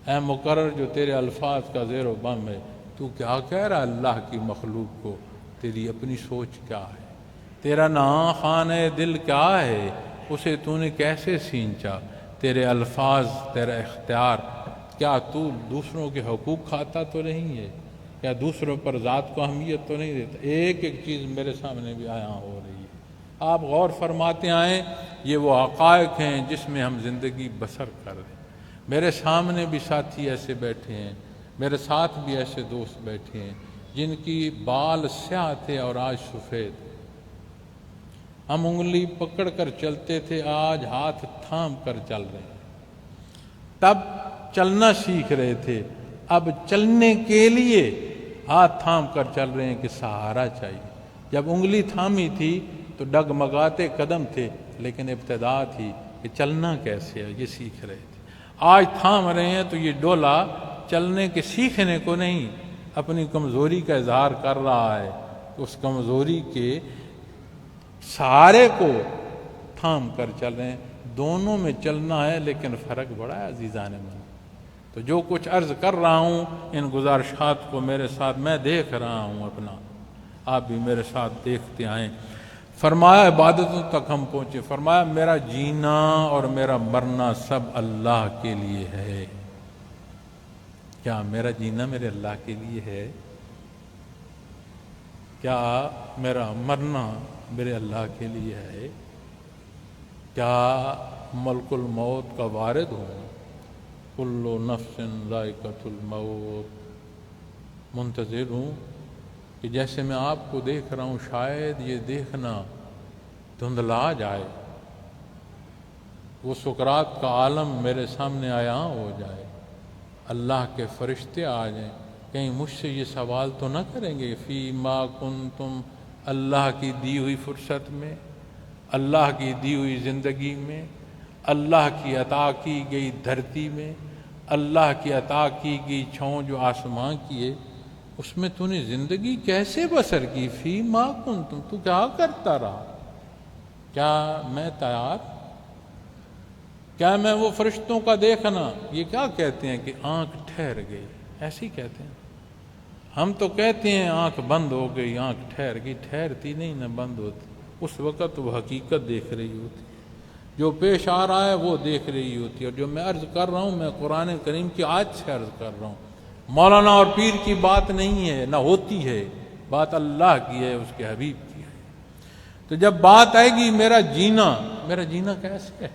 اے مقرر جو تیرے الفاظ کا زیر و بم ہے، تو کیا کہہ رہا اللہ کی مخلوق کو؟ تیری اپنی سوچ کیا ہے؟ تیرا نہاں خانہ دل کیا ہے؟ اسے تو نے کیسے سینچا؟ تیرے الفاظ، تیرا اختیار، کیا تو دوسروں کے حقوق کھاتا تو نہیں ہے؟ کیا دوسروں پر ذات کو اہمیت تو نہیں دیتا؟ ایک ایک چیز میرے سامنے بھی آیا ہو رہی ہے. آپ غور فرماتے آئیں. یہ وہ حقائق ہیں جس میں ہم زندگی بسر کر رہے ہیں. میرے سامنے بھی ساتھی ایسے بیٹھے ہیں، میرے ساتھ بھی ایسے دوست بیٹھے ہیں جن کی بال سیاہ تھے اور آج سفید. ہم انگلی پکڑ کر چلتے تھے، آج ہاتھ تھام کر چل رہے ہیں. تب چلنا سیکھ رہے تھے، اب چلنے کے لیے ہاتھ تھام کر چل رہے ہیں کہ سہارا چاہیے. جب انگلی تھامی تھی تو ڈگمگاتے قدم تھے، لیکن ابتدا تھی کہ چلنا کیسے ہے یہ سیکھ رہے تھے. آج تھام رہے ہیں تو یہ ڈولا چلنے کے سیکھنے کو نہیں، اپنی کمزوری کا اظہار کر رہا ہے. اس کمزوری کے سہارے کو تھام کر چل رہے ہیں. دونوں میں چلنا ہے لیکن فرق بڑا ہے عزیزان من. تو جو کچھ عرض کر رہا ہوں ان گزارشات کو میرے ساتھ میں دیکھ رہا ہوں اپنا، آپ بھی میرے ساتھ دیکھتے آئیں. فرمایا عبادتوں تک ہم پہنچے. فرمایا میرا جینا اور میرا مرنا سب اللہ کے لیے ہے. کیا میرا جینا میرے اللہ کے لیے ہے؟ کیا میرا مرنا میرے اللہ کے لیے ہے؟ کیا ملک الموت کا وارد ہوں؟ کل نفس ذائقۃ الموت. منتظر ہوں کہ جیسے میں آپ کو دیکھ رہا ہوں شاید یہ دیکھنا دھندلا جائے، وہ سکرات کا عالم میرے سامنے آیا ہو جائے، اللہ کے فرشتے آ جائیں. کہیں مجھ سے یہ سوال تو نہ کریں گے فی ما کنتم، اللہ کی دی ہوئی فرصت میں، اللہ کی دی ہوئی زندگی میں، اللہ کی عطا کی گئی دھرتی میں، اللہ کی عطا کی گئی چھاؤں جو آسمان کی ہے، اس میں تو نے زندگی کیسے بسر کی؟ فی ما کنتم، تو کیا کرتا رہا؟ کیا میں تیار کیا میں وہ فرشتوں کا دیکھنا، یہ کیا کہتے ہیں کہ آنکھ ٹھہر گئی، ایسے ہی کہتے ہیں. ہم تو کہتے ہیں آنکھ بند ہو گئی، آنکھ ٹھہر گئی، ٹھہرتی نہیں نہ بند ہوتی. اس وقت وہ حقیقت دیکھ رہی ہوتی، جو پیش آ رہا ہے وہ دیکھ رہی ہوتی. اور جو میں عرض کر رہا ہوں، میں قرآن کریم کی آیت سے عرض کر رہا ہوں. مولانا اور پیر کی بات نہیں ہے، نہ ہوتی ہے، بات اللہ کی ہے، اس کے حبیب کی ہے. تو جب بات آئے گی میرا جینا کیسے ہے،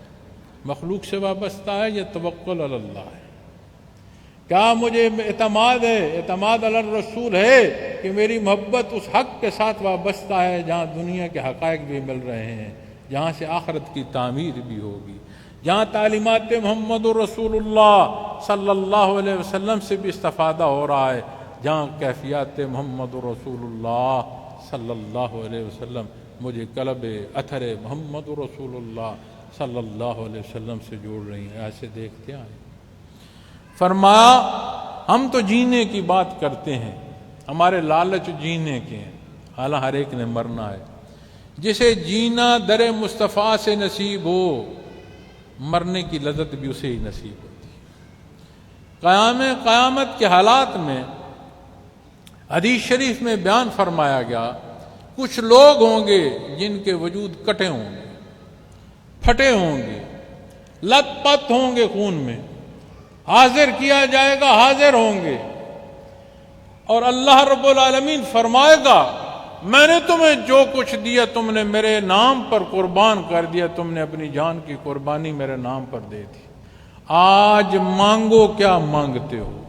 مخلوق سے وابستہ ہے یا توکل علی اللہ ہے؟ کیا مجھے اعتماد ہے، اعتماد علی الرسول ہے کہ میری محبت اس حق کے ساتھ وابستہ ہے جہاں دنیا کے حقائق بھی مل رہے ہیں، جہاں سے آخرت کی تعمیر بھی ہوگی، جہاں تعلیمات محمد رسول اللہ صلی اللہ علیہ وسلم سے بھی استفادہ ہو رہا ہے، جہاں کیفیات محمد رسول اللہ صلی اللہ علیہ وسلم مجھے قلب اثر محمد رسول اللہ صلی اللہ علیہ وسلم سے جوڑ رہی ہیں. ایسے دیکھتے آئے. فرمایا ہم تو جینے کی بات کرتے ہیں، ہمارے لالچ جینے کے ہیں، حالانکہ ہر ایک نے مرنا ہے. جسے جینا در مصطفیٰ سے نصیب ہو، مرنے کی لذت بھی اسے ہی نصیب ہوتی ہے. قیامت کے حالات میں حدیث شریف میں بیان فرمایا گیا، کچھ لوگ ہوں گے جن کے وجود کٹے ہوں گے، پھٹے ہوں گے، لت پت ہوں گے، خون میں حاضر کیا جائے گا، حاضر ہوں گے. اور اللہ رب العالمین فرمائے گا میں نے تمہیں جو کچھ دیا تم نے میرے نام پر قربان کر دیا، تم نے اپنی جان کی قربانی میرے نام پر دے دی. آج مانگو کیا مانگتے ہو.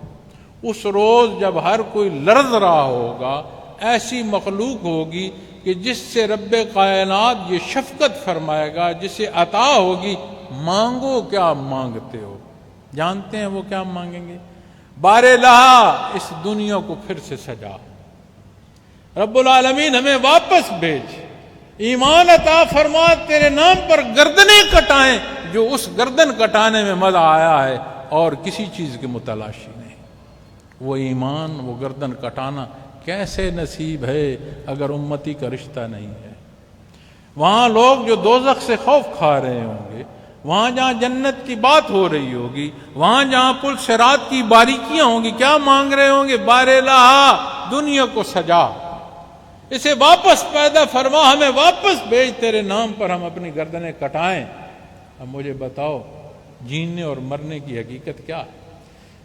اس روز جب ہر کوئی لرز رہا ہوگا، ایسی مخلوق ہوگی کہ جس سے رب کائنات یہ شفقت فرمائے گا، جسے عطا ہوگی، مانگو کیا مانگتے ہو. جانتے ہیں وہ کیا مانگیں گے؟ بار الہ اس دنیا کو پھر سے سجا، رب العالمین ہمیں واپس بھیج، ایمان عطا فرما، تیرے نام پر گردنیں کٹائیں، جو اس گردن کٹانے میں مزہ آیا ہے اور کسی چیز کی متلاشی نہیں. وہ ایمان، وہ گردن کٹانا کیسے نصیب ہے اگر امتی کا رشتہ نہیں ہے؟ وہاں لوگ جو دوزخ سے خوف کھا رہے ہوں گے، وہاں جہاں جنت کی بات ہو رہی ہوگی، وہاں جہاں پل صراط کی باریکیاں ہوں گی، کیا مانگ رہے ہوں گے؟ بار الہ دنیا کو سجا، اسے واپس پیدا فرما، ہمیں واپس بھیج، تیرے نام پر ہم اپنی گردنیں کٹائیں. اب مجھے بتاؤ جینے اور مرنے کی حقیقت کیا ہے؟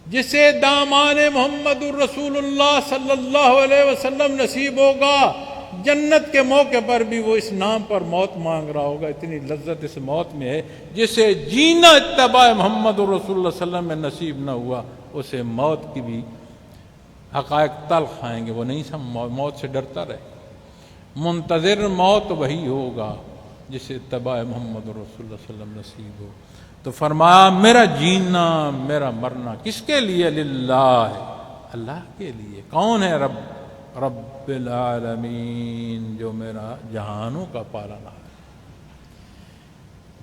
جسے دامان محمد الرسول اللہ صلی اللہ علیہ وسلم نصیب ہوگا، جنت کے موقع پر بھی وہ اس نام پر موت مانگ رہا ہوگا. اتنی لذت اس موت میں ہے. جسے جینا اتباع محمد الرسول اللہ صلی اللہ علیہ وسلم میں نصیب نہ ہوا، اسے موت کی بھی حقائق تلخ آئیں گے، وہ نہیں موت سے ڈرتا رہے. منتظر موت وہی ہوگا جسے اتباع محمد رسول اللہ صلی اللہ علیہ وسلم نصیب ہو. تو فرمایا میرا جینا، میرا مرنا کس کے لیے؟ للہ، اللہ کے لیے. کون ہے رب؟ رب العالمین، جو میرا جہانوں کا پالنہار ہے،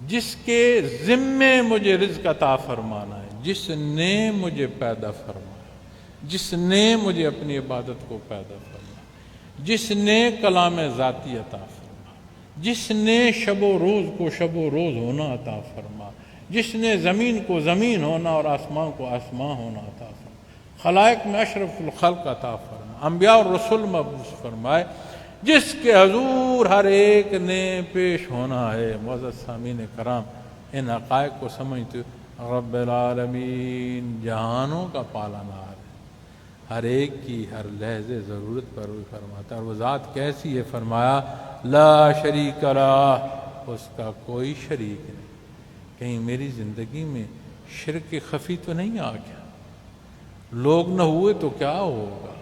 جس کے ذمے مجھے رزق عطا فرمانا ہے، جس نے مجھے پیدا فرمایا، جس نے مجھے اپنی عبادت کو پیدا فرمایا، جس نے کلام ذاتی عطا فرما، جس نے شب و روز کو شب و روز ہونا عطا فرما، جس نے زمین کو زمین ہونا اور آسمان کو آسمان ہونا عطا فرما، خلائق میں اشرف الخلق عطا فرما، انبیاء اور رسول مبعوث فرمائے، جس کے حضور ہر ایک نے پیش ہونا ہے. معزز سامعین کرام، ان حقائق کو سمجھتے رب العالمین جہانوں کا پالنہار ہے، ہر ایک کی ہر لحظے ضرورت پر وہ فرماتا ہے. اور وہ ذات کیسی ہے؟ فرمایا لا شریک لہ، اس کا کوئی شریک نہیں. کہیں میری زندگی میں شرک خفی تو نہیں آ گیا؟ لوگ نہ ہوئے تو کیا ہوگا؟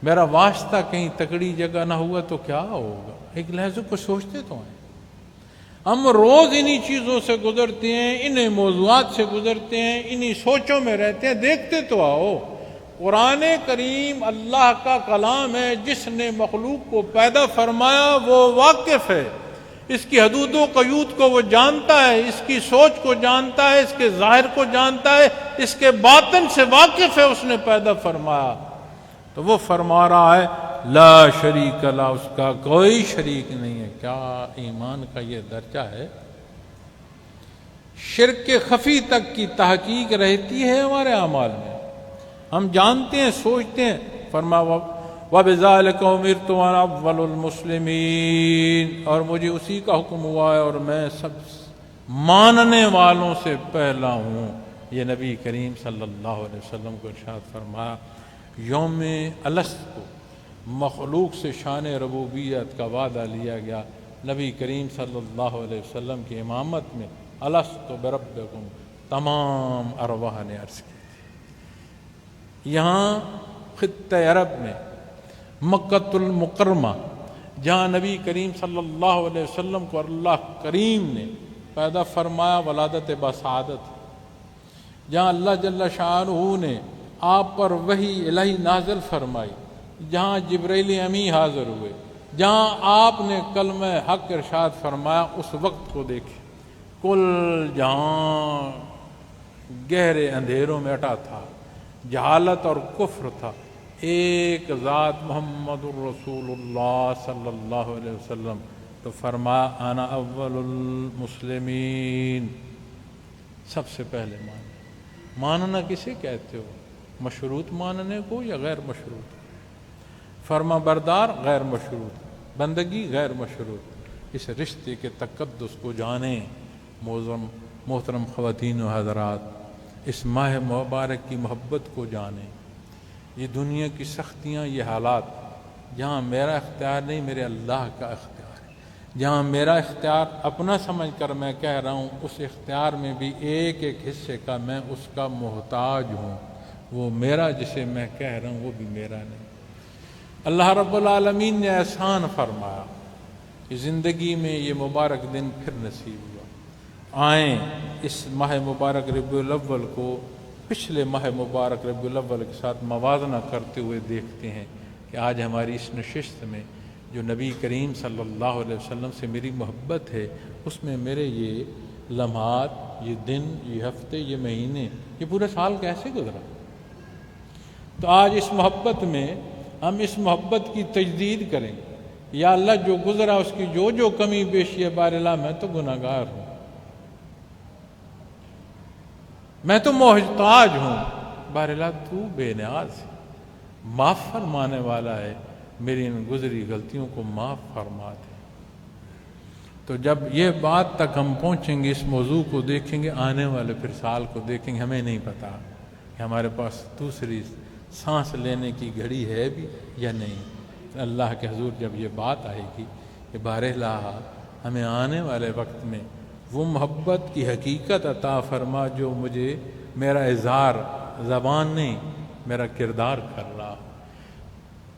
میرا واسطہ کہیں تکڑی جگہ نہ ہوا تو کیا ہوگا؟ ایک لحظے کو سوچتے تو ہیں. ہم روز انہی چیزوں سے گزرتے ہیں، انہیں موضوعات سے گزرتے ہیں، انہی سوچوں میں رہتے ہیں. دیکھتے تو آؤ، قرآن کریم اللہ کا کلام ہے. جس نے مخلوق کو پیدا فرمایا وہ واقف ہے، اس کی حدود و قیود کو وہ جانتا ہے، اس کی سوچ کو جانتا ہے، اس کے ظاہر کو جانتا ہے، اس کے باطن سے واقف ہے. اس نے پیدا فرمایا تو وہ فرما رہا ہے لا شریک لہ، اس کا کوئی شریک نہیں ہے. کیا ایمان کا یہ درجہ ہے؟ شرک خفی تک کی تحقیق رہتی ہے ہمارے اعمال میں. ہم جانتے ہیں، سوچتے ہیں. فرمایا وَبِذَلِكَ أُمِرْتُ وَأَنَا أَوَّلُ الْمُسْلِمِينَ، اور مجھے اسی کا حکم ہوا ہے اور میں سب ماننے والوں سے پہلا ہوں. یہ نبی کریم صلی اللہ علیہ وسلم کو ارشاد فرمایا. یوم الست کو مخلوق سے شان ربوبیت کا وعدہ لیا گیا. نبی کریم صلی اللہ علیہ وسلم کی امامت میں الست بربکم تمام ارواح نے عرض کی تھی. یہاں خطہ عرب میں مکۃ المکرمہ، جہاں نبی کریم صلی اللہ علیہ وسلم کو اللہ کریم نے پیدا فرمایا، ولادت بسعادت، جہاں اللہ جل شانہ نے آپ پر وحی الہی نازل فرمائی، جہاں جبرائیل امی حاضر ہوئے، جہاں آپ نے کلمہ حق ارشاد فرمایا، اس وقت کو دیکھیں. کل جہاں گہرے اندھیروں میں اٹا تھا، جہالت اور کفر تھا. ایک ذات محمد الرسول اللہ صلی اللہ علیہ وسلم، تو فرمایا انا اول المسلمین، سب سے پہلے ماننا کسے کہتے ہو؟ مشروط ماننے کو یا غیر مشروط؟ فرما بردار غیر مشروط، بندگی غیر مشروط. اس رشتے کے تقدس کو جانیں محترم خواتین و حضرات. اس ماہ مبارک کی محبت کو جانیں. یہ دنیا کی سختیاں، یہ حالات، جہاں میرا اختیار نہیں، میرے اللہ کا اختیار ہے. جہاں میرا اختیار اپنا سمجھ کر میں کہہ رہا ہوں، اس اختیار میں بھی ایک ایک حصے کا میں اس کا محتاج ہوں. وہ میرا جسے میں کہہ رہا ہوں وہ بھی میرا نہیں. اللہ رب العالمین نے احسان فرمایا کہ زندگی میں یہ مبارک دن پھر نصیب ہوا. آئیں اس ماہ مبارک ربیع الاول کو پچھلے ماہ مبارک ربیع الاول کے ساتھ موازنہ کرتے ہوئے دیکھتے ہیں کہ آج ہماری اس نشست میں جو نبی کریم صلی اللہ علیہ وسلم سے میری محبت ہے، اس میں میرے یہ لمحات، یہ دن، یہ ہفتے، یہ مہینے، یہ پورے سال کیسے گزرا. تو آج اس محبت میں ہم اس محبت کی تجدید کریں. یا اللہ جو گزرا اس کی جو کمی بیشی ہے، بار اللہ میں تو گناہگار ہوں، میں تو محتاج ہوں، بار اللہ تو بے نیاز ہے، معاف فرمانے والا ہے، میری ان گزری غلطیوں کو معاف فرما دے. تو جب یہ بات تک ہم پہنچیں گے، اس موضوع کو دیکھیں گے، آنے والے پھر سال کو دیکھیں گے، ہمیں نہیں پتا کہ ہمارے پاس دوسری سانس لینے کی گھڑی ہے بھی یا نہیں. اللہ کے حضور جب یہ بات آئے گی کہ بار اللہ ہمیں آنے والے وقت میں وہ محبت کی حقیقت عطا فرما جو مجھے میرا اظہار زبان نہیں، میرا کردار کر رہا.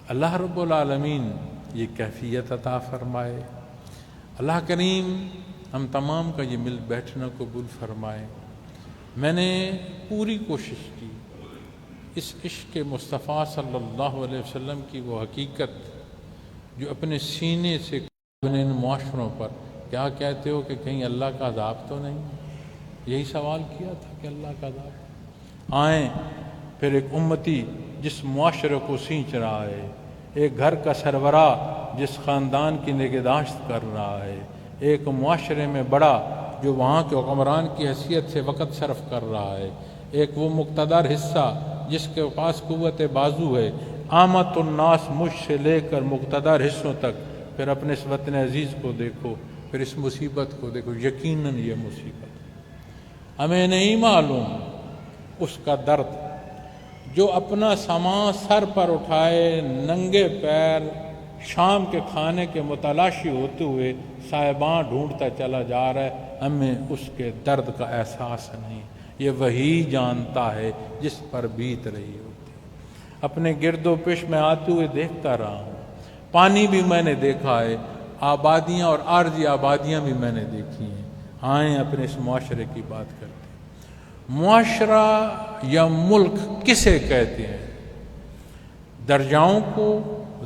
اللہ رب العالمین یہ کیفیت عطا فرمائے. اللہ کریم ہم تمام کا یہ مل بیٹھنا قبول فرمائے. میں نے پوری کوشش کی اس عشق مصطفیٰ صلی اللہ علیہ وسلم کی وہ حقیقت جو اپنے سینے سے اپنے ان معاشروں پر، کیا کہتے ہو کہ کہیں اللہ کا عذاب تو نہیں؟ یہی سوال کیا تھا کہ اللہ کا عذاب. آئیں پھر ایک امتی جس معاشرے کو سینچ رہا ہے، ایک گھر کا سربراہ جس خاندان کی نگہداشت کر رہا ہے، ایک معاشرے میں بڑا جو وہاں کے حکمران کی حیثیت سے وقت صرف کر رہا ہے، ایک وہ مقتدر حصہ جس کے پاس قوت بازو ہے. عامت الناس مجھ سے لے کر مقتدر حصوں تک. پھر اپنے اس وطن عزیز کو دیکھو، پھر اس مصیبت کو دیکھو. یقیناً یہ مصیبت ہمیں نہیں معلوم اس کا درد جو اپنا سامان سر پر اٹھائے ننگے پیر شام کے کھانے کے متلاشی ہوتے ہوئے صاحبان ڈھونڈتا چلا جا رہا ہے. ہمیں اس کے درد کا احساس نہیں. یہ وہی جانتا ہے جس پر بیت رہی ہوتی. اپنے گرد و پیش میں آتے ہوئے دیکھتا رہا ہوں. پانی بھی میں نے دیکھا ہے، آبادیاں اور عارضی آبادیاں بھی میں نے دیکھی ہیں. آئیں اپنے اس معاشرے کی بات کرتے ہیں. معاشرہ یا ملک کسے کہتے ہیں؟ درجاؤں کو،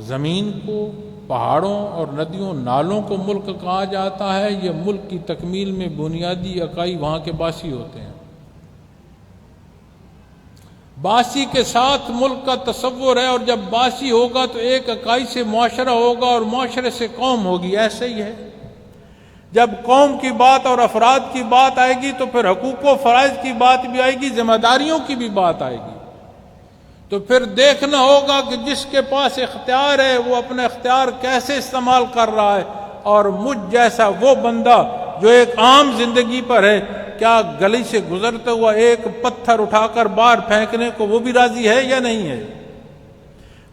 زمین کو، پہاڑوں اور ندیوں نالوں کو ملک کہا جاتا ہے. یہ ملک کی تکمیل میں بنیادی اکائی وہاں کے باسی ہوتے ہیں. باسی کے ساتھ ملک کا تصور ہے، اور جب باسی ہوگا تو ایک اکائی سے معاشرہ ہوگا اور معاشرے سے قوم ہوگی. ایسے ہی ہے جب قوم کی بات اور افراد کی بات آئے گی تو پھر حقوق و فرائض کی بات بھی آئے گی، ذمہ داریوں کی بھی بات آئے گی۔ تو پھر دیکھنا ہوگا کہ جس کے پاس اختیار ہے وہ اپنا اختیار کیسے استعمال کر رہا ہے، اور مجھ جیسا وہ بندہ جو ایک عام زندگی پر ہے، کیا گلی سے گزرتے ہوا ایک پتھر اٹھا کر باہر پھینکنے کو وہ بھی راضی ہے یا نہیں ہے؟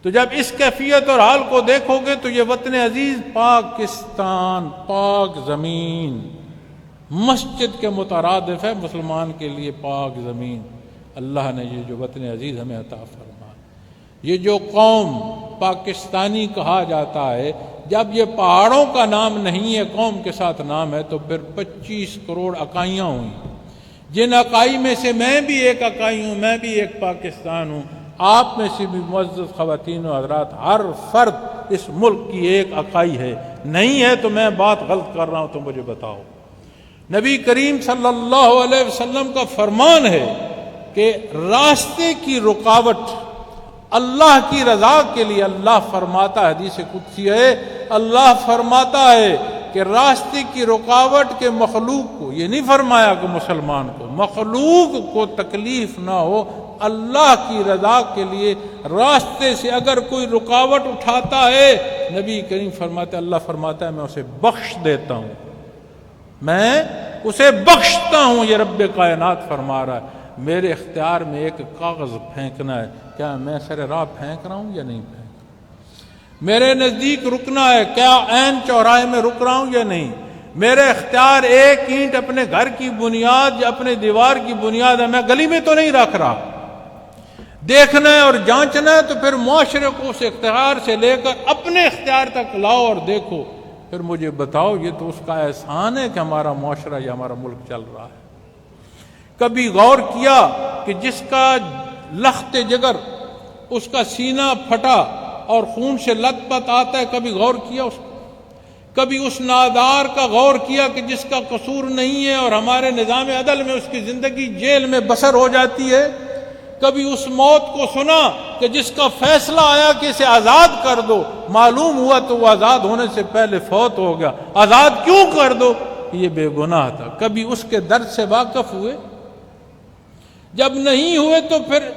تو جب اس کیفیت اور حال کو دیکھو گے تو یہ وطن عزیز پاکستان، پاک زمین، مسجد کے مترادف ہے مسلمان کے لیے پاک زمین۔ اللہ نے یہ جو وطن عزیز ہمیں عطا فرما، یہ جو قوم پاکستانی کہا جاتا ہے، جب یہ پہاڑوں کا نام نہیں ہے، قوم کے ساتھ نام ہے، تو پھر 25 کروڑ اکائیاں ہوئیں، جن اکائی میں سے میں بھی ایک اکائی ہوں، میں بھی ایک پاکستان ہوں۔ آپ میں سے بھی معزز خواتین و حضرات، ہر فرد اس ملک کی ایک اکائی ہے۔ نہیں ہے تو میں بات غلط کر رہا ہوں تو مجھے بتاؤ۔ نبی کریم صلی اللہ علیہ وسلم کا فرمان ہے کہ راستے کی رکاوٹ اللہ کی رضا کے لیے، اللہ فرماتا ہے، حدیث قدسی ہے، اللہ فرماتا ہے کہ راستے کی رکاوٹ کے مخلوق کو، یہ نہیں فرمایا کہ مسلمان کو، مخلوق کو تکلیف نہ ہو، اللہ کی رضا کے لیے راستے سے اگر کوئی رکاوٹ اٹھاتا ہے، نبی کریم فرماتا ہے، اللہ فرماتا ہے میں اسے بخش دیتا ہوں، میں اسے بخشتا ہوں۔ یہ رب کائنات فرما رہا ہے۔ میرے اختیار میں ایک کاغذ پھینکنا ہے، کیا میں سر راہ پھینک رہا ہوں یا نہیں پھینک رہا؟ میرے نزدیک رکنا ہے، کیا عین چوراہے میں رک رہا ہوں یا نہیں؟ میرے اختیار ایک اینٹ اپنے گھر کی بنیاد یا اپنے دیوار کی بنیاد ہے، میں گلی میں تو نہیں رکھ رہا۔ دیکھنا ہے اور جانچنا ہے تو پھر معاشرے کو اس اختیار سے لے کر اپنے اختیار تک لاؤ اور دیکھو، پھر مجھے بتاؤ۔ یہ تو اس کا احسان ہے کہ ہمارا معاشرہ یا ہمارا ملک چل رہا ہے۔ کبھی غور کیا کہ جس کا لخت جگر، اس کا سینہ پھٹا اور خون سے لت پت آتا ہے، کبھی غور کیا اس کو؟ کبھی اس نادار کا غور کیا کہ جس کا قصور نہیں ہے اور ہمارے نظام عدل میں اس کی زندگی جیل میں بسر ہو جاتی ہے؟ کبھی اس موت کو سنا کہ جس کا فیصلہ آیا کہ اسے آزاد کر دو، معلوم ہوا تو وہ آزاد ہونے سے پہلے فوت ہو گیا، آزاد کیوں کر دو؟ یہ بے گناہ تھا۔ کبھی اس کے درد سے واقف ہوئے؟ جب نہیں ہوئے تو پھر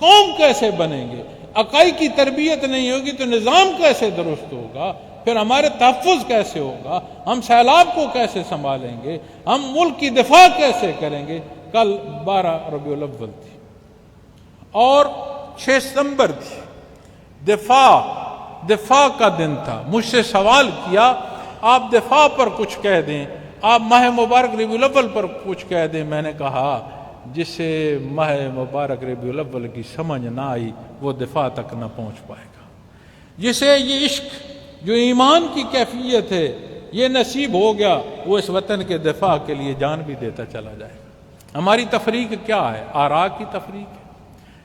قوم کیسے بنیں گے؟ عقائی کی تربیت نہیں ہوگی تو نظام کیسے درست ہوگا؟ پھر ہمارے تحفظ کیسے ہوگا؟ ہم سیلاب کو کیسے سنبھالیں گے؟ ہم ملک کی دفاع کیسے کریں گے؟ کل 12 ربیع الاول تھی اور 6 ستمبر تھی، دفاع کا دن تھا۔ مجھ سے سوال کیا آپ دفاع پر کچھ کہہ دیں، آپ ماہ مبارک ربیع الاول پر کچھ کہہ دیں۔ میں نے کہا جسے ماہ مبارک ربیع الاول کی سمجھ نہ آئی وہ دفاع تک نہ پہنچ پائے گا۔ جسے یہ عشق جو ایمان کی کیفیت ہے یہ نصیب ہو گیا، وہ اس وطن کے دفاع کے لیے جان بھی دیتا چلا جائے گا۔ ہماری تفریق کیا ہے؟ آراء کی تفریق ہے،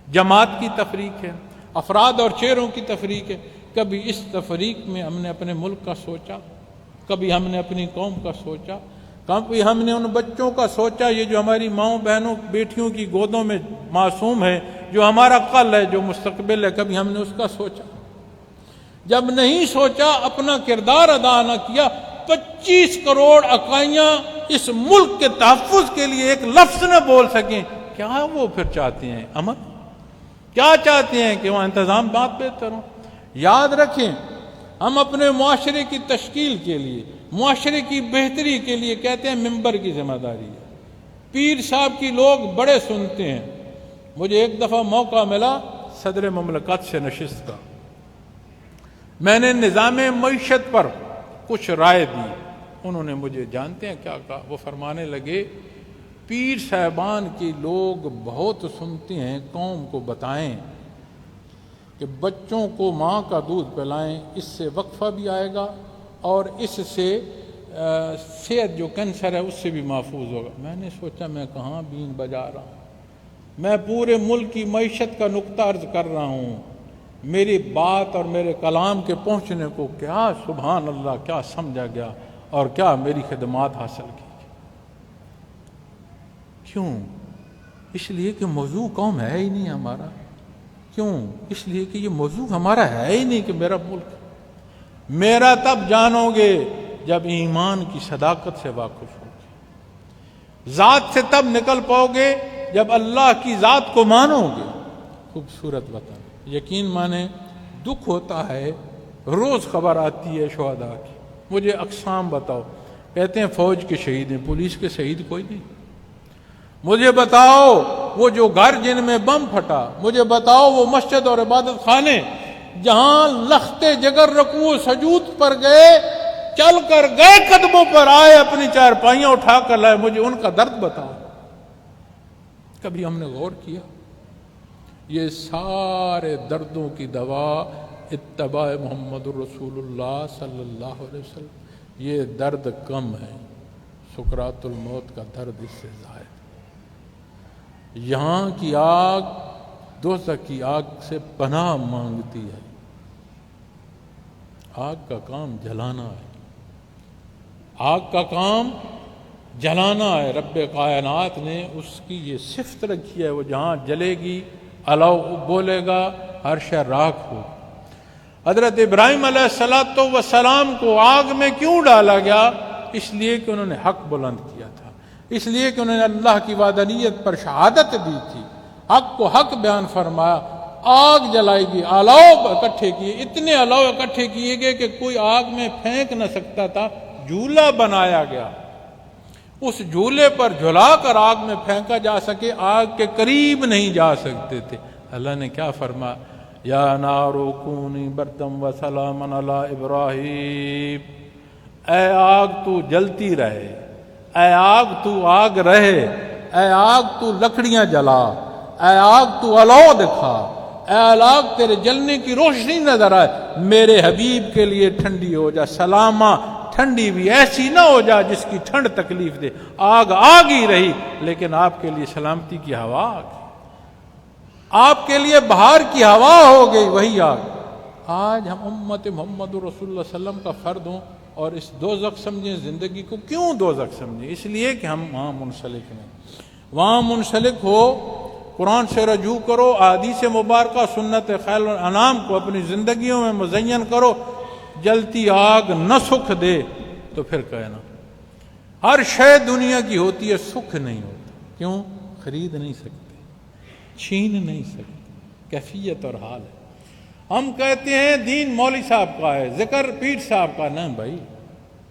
جماعت کی تفریق ہے، افراد اور چہروں کی تفریق ہے۔ کبھی اس تفریق میں ہم نے اپنے ملک کا سوچا، کبھی ہم نے اپنی قوم کا سوچا، کبھی ہم نے ان بچوں کا سوچا، یہ جو ہماری ماؤں بہنوں بیٹیوں کی گودوں میں معصوم ہے، جو ہمارا کل ہے، جو مستقبل ہے، کبھی ہم نے اس کا سوچا؟ جب نہیں سوچا، اپنا کردار ادا نہ کیا، 25 کروڑ اکائیاں اس ملک کے تحفظ کے لیے ایک لفظ نہ بول سکیں، کیا وہ پھر چاہتے ہیں؟ امن کیا چاہتے ہیں؟ کہ وہاں انتظامات بہتر ہوں؟ یاد رکھیں، ہم اپنے معاشرے کی تشکیل کے لیے، معاشرے کی بہتری کے لیے کہتے ہیں ممبر کی ذمہ داری ہے۔ پیر صاحب کی لوگ بڑے سنتے ہیں۔ مجھے ایک دفعہ موقع ملا صدر مملکت سے نشست کا، میں نے نظام معیشت پر کچھ رائے دی، انہوں نے مجھے جانتے ہیں کیا کہا؟ وہ فرمانے لگے پیر صاحبان کے لوگ بہت سنتے ہیں، قوم کو بتائیں کہ بچوں کو ماں کا دودھ پلائیں، اس سے وقفہ بھی آئے گا اور اس سے صحت جو کینسر ہے اس سے بھی محفوظ ہوگا۔ میں نے سوچا میں کہاں بین بجا رہا ہوں، میں پورے ملک کی معیشت کا نقطہ عرض کر رہا ہوں، میری بات اور میرے کلام کے پہنچنے کو کیا سبحان اللہ کیا سمجھا گیا اور کیا میری خدمات حاصل کی۔ کیوں؟ اس لیے کہ موضوع قوم ہے ہی نہیں ہمارا۔ کیوں؟ اس لیے کہ یہ موضوع ہمارا ہے ہی نہیں کہ میرا ملک۔ میرا تب جانو گے جب ایمان کی صداقت سے واقف ہوگے، ذات سے تب نکل پاؤ گے جب اللہ کی ذات کو مانو گے۔ خوبصورت وطن، یقین مانے دکھ ہوتا ہے، روز خبر آتی ہے شہداء کی، مجھے اقسام بتاؤ، کہتے ہیں فوج کے شہید ہیں، پولیس کے شہید کوئی نہیں۔ مجھے بتاؤ وہ جو گھر جن میں بم پھٹا، مجھے بتاؤ وہ مسجد اور عبادت خانے جہاں لختے جگر رکوع سجود پر گئے، چل کر گئے قدموں پر آئے، اپنی چارپائیاں اٹھا کر لائے، مجھے ان کا درد بتاؤ۔ کبھی ہم نے غور کیا؟ یہ سارے دردوں کی دوا اتباع محمد الرسول اللہ صلی اللہ علیہ وسلم۔ یہ درد کم ہے، سکرات الموت کا درد اس سے زائد۔ یہاں کی آگ دوزخ کی آگ سے پناہ مانگتی ہے۔ آگ کا کام جلانا ہے، آگ کا کام جلانا ہے۔ رب کائنات نے اس کی یہ صفت رکھی ہے، وہ جہاں جلے گی الاؤ بولے گا، ہر شے راکھ ہو۔ حضرت ابراہیم علیہ السلام کو آگ میں کیوں ڈالا گیا؟ اس لیے کہ انہوں نے حق بلند کیا تھا، اس لیے کہ انہوں نے اللہ کی وحدانیت پر شہادت دی تھی، حق کو حق بیان فرمایا۔ آگ جلائی گئی، الاؤ اکٹھے کیے، اتنے الاؤ اکٹھے کیے گئے کہ کوئی آگ میں پھینک نہ سکتا تھا، جھولا بنایا گیا، اس جھولے پر جھلا کر آگ میں پھینکا جا سکے، آگ کے قریب نہیں جا سکتے تھے۔ اللہ نے کیا فرمایا؟ یا نار کونی بردم و سلام علی ابراہیم، اے آگ تو جلتی رہے، اے آگ تو آگ رہے، اے آگ تو لکڑیاں جلا، اے آگ تو الاؤ دکھا، اے آگ تیرے جلنے کی روشنی نظر آئے، میرے حبیب کے لیے ٹھنڈی ہو جا، سلامہ ٹھنڈی بھی ایسی نہ ہو جا جس کی ٹھنڈ تکلیف دے۔ آگ آگ ہی رہی، لیکن آپ کے لیے سلامتی کی ہوا آ گئی، آپ کے لیے بہار کی ہوا ہو گئی، وہی آگ۔ آج ہم امت محمد رسول اللہ صلی اللہ علیہ وسلم کا فرد ہوں اور اس دوزخ سمجھیں زندگی کو۔ کیوں دوزخ سمجھیں؟ اس لیے کہ ہم وہاں منسلک نہیں۔ وہاں منسلک ہو، قرآن سے رجوع کرو، احادیث مبارکہ سنت خیر الانام کو اپنی زندگیوں میں مزین کرو۔ جلتی آگ نہ سکھ دے تو پھر کہنا ہر شے دنیا کی ہوتی ہے، سکھ نہیں ہوتا۔ کیوں؟ خرید نہیں سکتے، چھین نہیں سکتے، کیفیت اور حال ہے۔ ہم کہتے ہیں دین مولوی صاحب کا ہے، ذکر پیر صاحب کا، نہیں بھائی،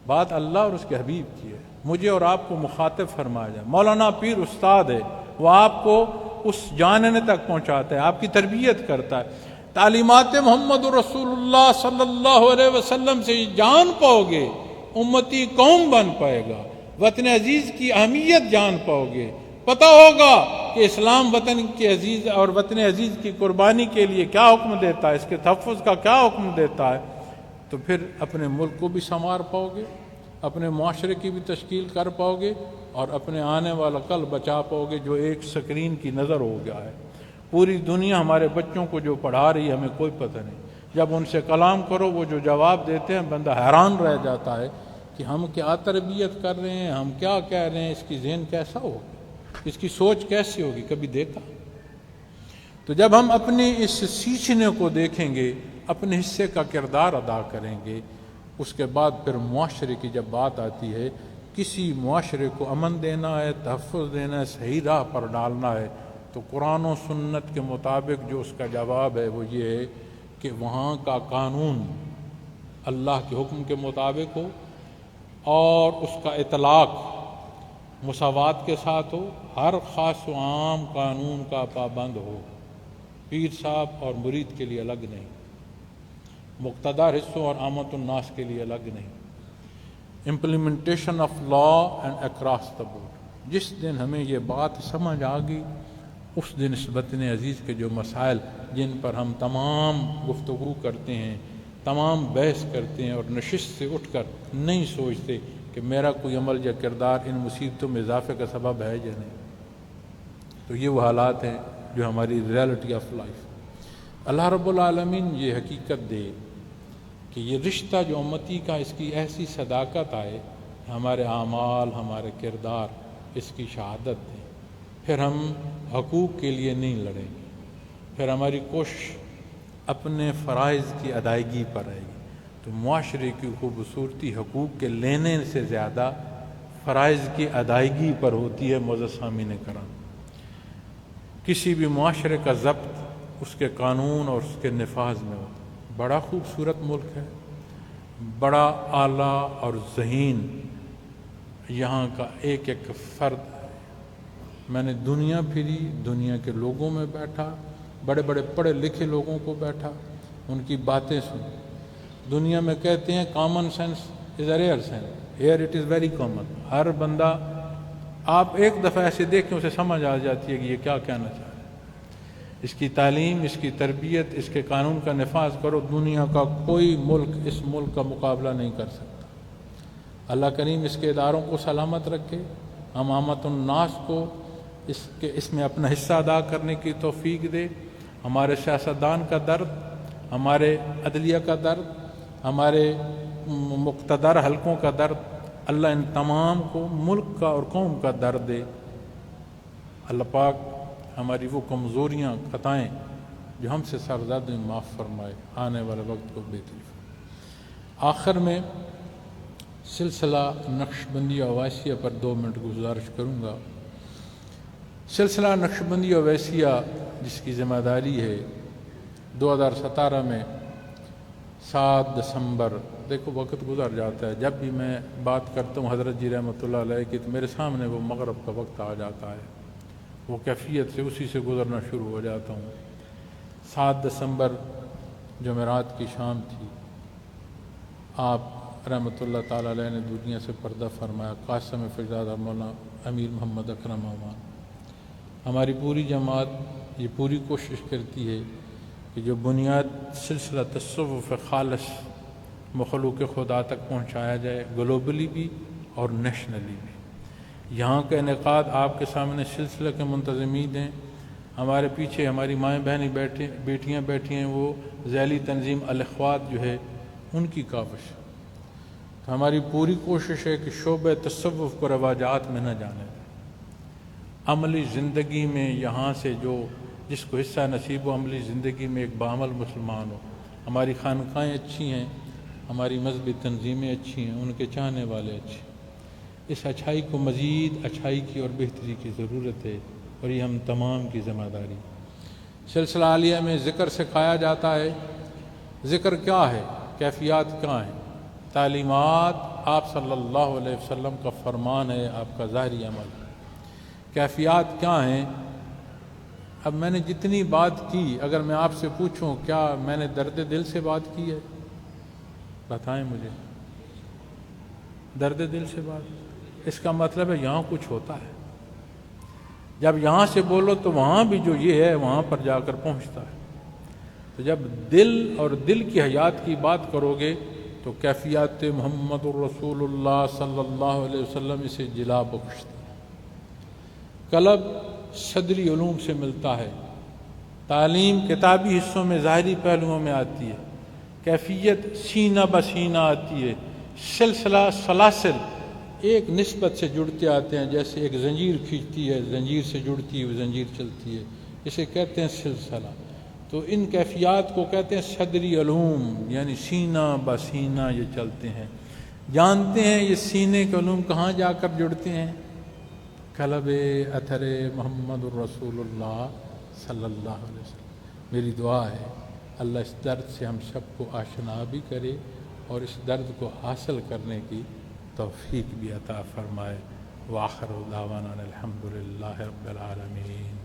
بات اللہ اور اس کے حبیب کی ہے۔ مجھے اور آپ کو مخاطب فرمایا جائے۔ مولانا پیر استاد ہے، وہ آپ کو اس جاننے تک پہنچاتا ہے، آپ کی تربیت کرتا ہے۔ تعلیمات محمد رسول اللہ صلی اللہ علیہ وسلم سے جان پاؤ گے، امتی قوم بن پائے گا، وطن عزیز کی اہمیت جان پاؤ گے، پتہ ہوگا کہ اسلام وطن کے عزیز اور وطن عزیز کی قربانی کے لیے کیا حکم دیتا ہے، اس کے تحفظ کا کیا حکم دیتا ہے۔ تو پھر اپنے ملک کو بھی سنوار پاؤ گے، اپنے معاشرے کی بھی تشکیل کر پاؤ گے، اور اپنے آنے والا کل بچا پاؤ گے جو ایک سکرین کی نظر ہو گیا ہے۔ پوری دنیا ہمارے بچوں کو جو پڑھا رہی ہے ہمیں کوئی پتہ نہیں۔ جب ان سے کلام کرو وہ جو جواب دیتے ہیں بندہ حیران رہ جاتا ہے کہ ہم کیا تربیت کر رہے ہیں، ہم کیا کہہ رہے ہیں، اس کی ذہن کیسا ہوگا، اس کی سوچ کیسی ہوگی، کبھی دیکھا؟ تو جب ہم اپنے اس سیکھنے کو دیکھیں گے، اپنے حصے کا کردار ادا کریں گے، اس کے بعد پھر معاشرے کی جب بات آتی ہے، کسی معاشرے کو امن دینا ہے، تحفظ دینا ہے، صحیح راہ پر ڈالنا ہے، تو قرآن و سنت کے مطابق جو اس کا جواب ہے وہ یہ ہے کہ وہاں کا قانون اللہ کے حکم کے مطابق ہو اور اس کا اطلاق مساوات کے ساتھ ہو، ہر خاص و عام قانون کا پابند ہو، پیر صاحب اور مرید کے لیے الگ نہیں، مقتدر حصوں اور عامت الناس کے لیے الگ نہیں۔ Implementation of law and across the board. جس دن ہمیں یہ بات سمجھ آ گئی، اس دن اس وطن عزیز کے جو مسائل جن پر ہم تمام گفتگو کرتے ہیں، تمام بحث کرتے ہیں، اور نشست سے اٹھ کر نہیں سوچتے کہ میرا کوئی عمل یا کردار ان مصیبتوں میں اضافے کا سبب ہے یا نہیں، تو یہ وہ حالات ہیں جو ہماری ریالٹی آف لائف۔ اللہ رب العالمین یہ حقیقت دے کہ یہ رشتہ جو امتی کا، اس کی ایسی صداقت آئے، ہمارے اعمال، ہمارے کردار اس کی شہادت دیں، پھر ہم حقوق کے لیے نہیں لڑیں گے، پھر ہماری کوشش اپنے فرائض کی ادائیگی پر رہے گی۔ تو معاشرے کی خوبصورتی حقوق کے لینے سے زیادہ فرائض کی ادائیگی پر ہوتی ہے معزز سامعین کرام۔ کسی بھی معاشرے کا ضبط اس کے قانون اور اس کے نفاذ میں ہوتا ہے۔ بڑا خوبصورت ملک ہے، بڑا اعلیٰ اور ذہین یہاں کا ایک ایک فرد ہے۔ میں نے دنیا پھری، دنیا کے لوگوں میں بیٹھا، بڑے بڑے پڑھے لکھے لوگوں کو بیٹھا، ان کی باتیں سنی۔ دنیا میں کہتے ہیں common sense is a rare sense, here it is very common. ہر بندہ آپ ایک دفعہ ایسے دیکھیں اسے سمجھ آ جاتی ہے کہ یہ کیا کہنا چاہ رہا ہے۔ اس کی تعلیم، اس کی تربیت، اس کے قانون کا نفاذ کرو، دنیا کا کوئی ملک اس ملک کا مقابلہ نہیں کر سکتا۔ اللہ کریم اس کے اداروں کو سلامت رکھے، ہم عامت الناس کو اس میں اپنا حصہ ادا کرنے کی توفیق دے۔ ہمارے سیاستدان کا درد، ہمارے عدلیہ کا درد، ہمارے مقتدر حلقوں کا درد، اللہ ان تمام کو ملک کا اور قوم کا درد دے۔ اللہ پاک ہماری وہ کمزوریاں، خطائیں جو ہم سے سرزد ہیں معاف فرمائے، آنے والے وقت کو بہتری فرمائے۔ آخر میں سلسلہ نقش بندی اویسیہ پر 2 منٹ گزارش کروں گا۔ سلسلہ نقش بندی اویسیہ جس کی ذمہ داری ہے 2017 میں 7 دسمبر، دیکھو وقت گزر جاتا ہے، جب بھی میں بات کرتا ہوں حضرت جی رحمۃ اللہ علیہ کی تو میرے سامنے وہ مغرب کا وقت آ جاتا ہے، وہ کیفیت سے اسی سے گزرنا شروع ہو جاتا ہوں۔ 7 دسمبر جمعرات کی شام تھی، آپ رحمۃ اللہ تعالیٰ علیہ نے دنیا سے پردہ فرمایا۔ قاسم فرزادہ مولانا امیر محمد اکرم امان، ہماری پوری جماعت یہ پوری کوشش کرتی ہے کہ جو بنیاد سلسلہ تصوف خالص مخلوق خدا تک پہنچایا جائے، گلوبلی بھی اور نیشنلی بھی۔ یہاں کا انعقاد آپ کے سامنے سلسلہ کے منتظمین ہیں، ہمارے پیچھے ہماری مائیں بہنیں بیٹیاں بیٹھی ہیں، وہ ذیلی تنظیم الاخوات جو ہے ان کی کاوش ہے۔ تو ہماری پوری کوشش ہے کہ شعبہ تصوف کو رواجات میں نہ جانے دیں، عملی زندگی میں یہاں سے جس کو حصہ نصیب ہو، عملی زندگی میں ایک بعمل مسلمان ہو۔ ہماری خانقاہیں اچھی ہیں، ہماری مذہبی تنظیمیں اچھی ہیں، ان کے چاہنے والے اچھے ہیں۔ اس اچھائی کو مزید اچھائی کی اور بہتری کی ضرورت ہے، اور یہ ہم تمام کی ذمہ داری۔ سلسلہ عالیہ میں ذکر سکھایا جاتا ہے۔ ذکر کیا ہے؟ کیفیات کیا ہیں؟ تعلیمات آپ صلی اللہ علیہ وسلم کا فرمان ہے، آپ کا ظاہری عمل۔ کیفیات کیا ہیں؟ اب میں نے جتنی بات کی، اگر میں آپ سے پوچھوں کیا میں نے درد دل سے بات کی ہے؟ بتائیں مجھے، درد دل سے بات، اس کا مطلب ہے یہاں کچھ ہوتا ہے۔ جب یہاں سے بولو تو وہاں بھی جو یہ ہے وہاں پر جا کر پہنچتا ہے۔ تو جب دل اور دل کی حیات کی بات کرو گے تو کیفیات محمد الرسول اللہ صلی اللہ علیہ وسلم اسے جلا بخشتی ہے۔ قلب صدری علوم سے ملتا ہے، تعلیم کتابی حصوں میں ظاہری پہلوؤں میں آتی ہے، کیفیت سینہ بسینہ آتی ہے، سلسلہ سلاسل ایک نسبت سے جڑتے آتے ہیں، جیسے ایک زنجیر کھینچتی ہے، زنجیر سے جڑتی ہے، زنجیر چلتی ہے، اسے کہتے ہیں سلسلہ۔ تو ان کیفیات کو کہتے ہیں صدری علوم، یعنی سینہ بسینہ یہ چلتے ہیں۔ جانتے ہیں یہ سینے کے علوم کہاں جا کر جڑتے ہیں؟ قلب اثر محمد الرسول اللہ صلی اللہ علیہ وسلم۔ میری دعا ہے اللہ اس درد سے ہم سب کو آشنا بھی کرے اور اس درد کو حاصل کرنے کی توفیق بھی عطا فرمائے۔ وآخر دعوانا الحمد للہ رب العالمین۔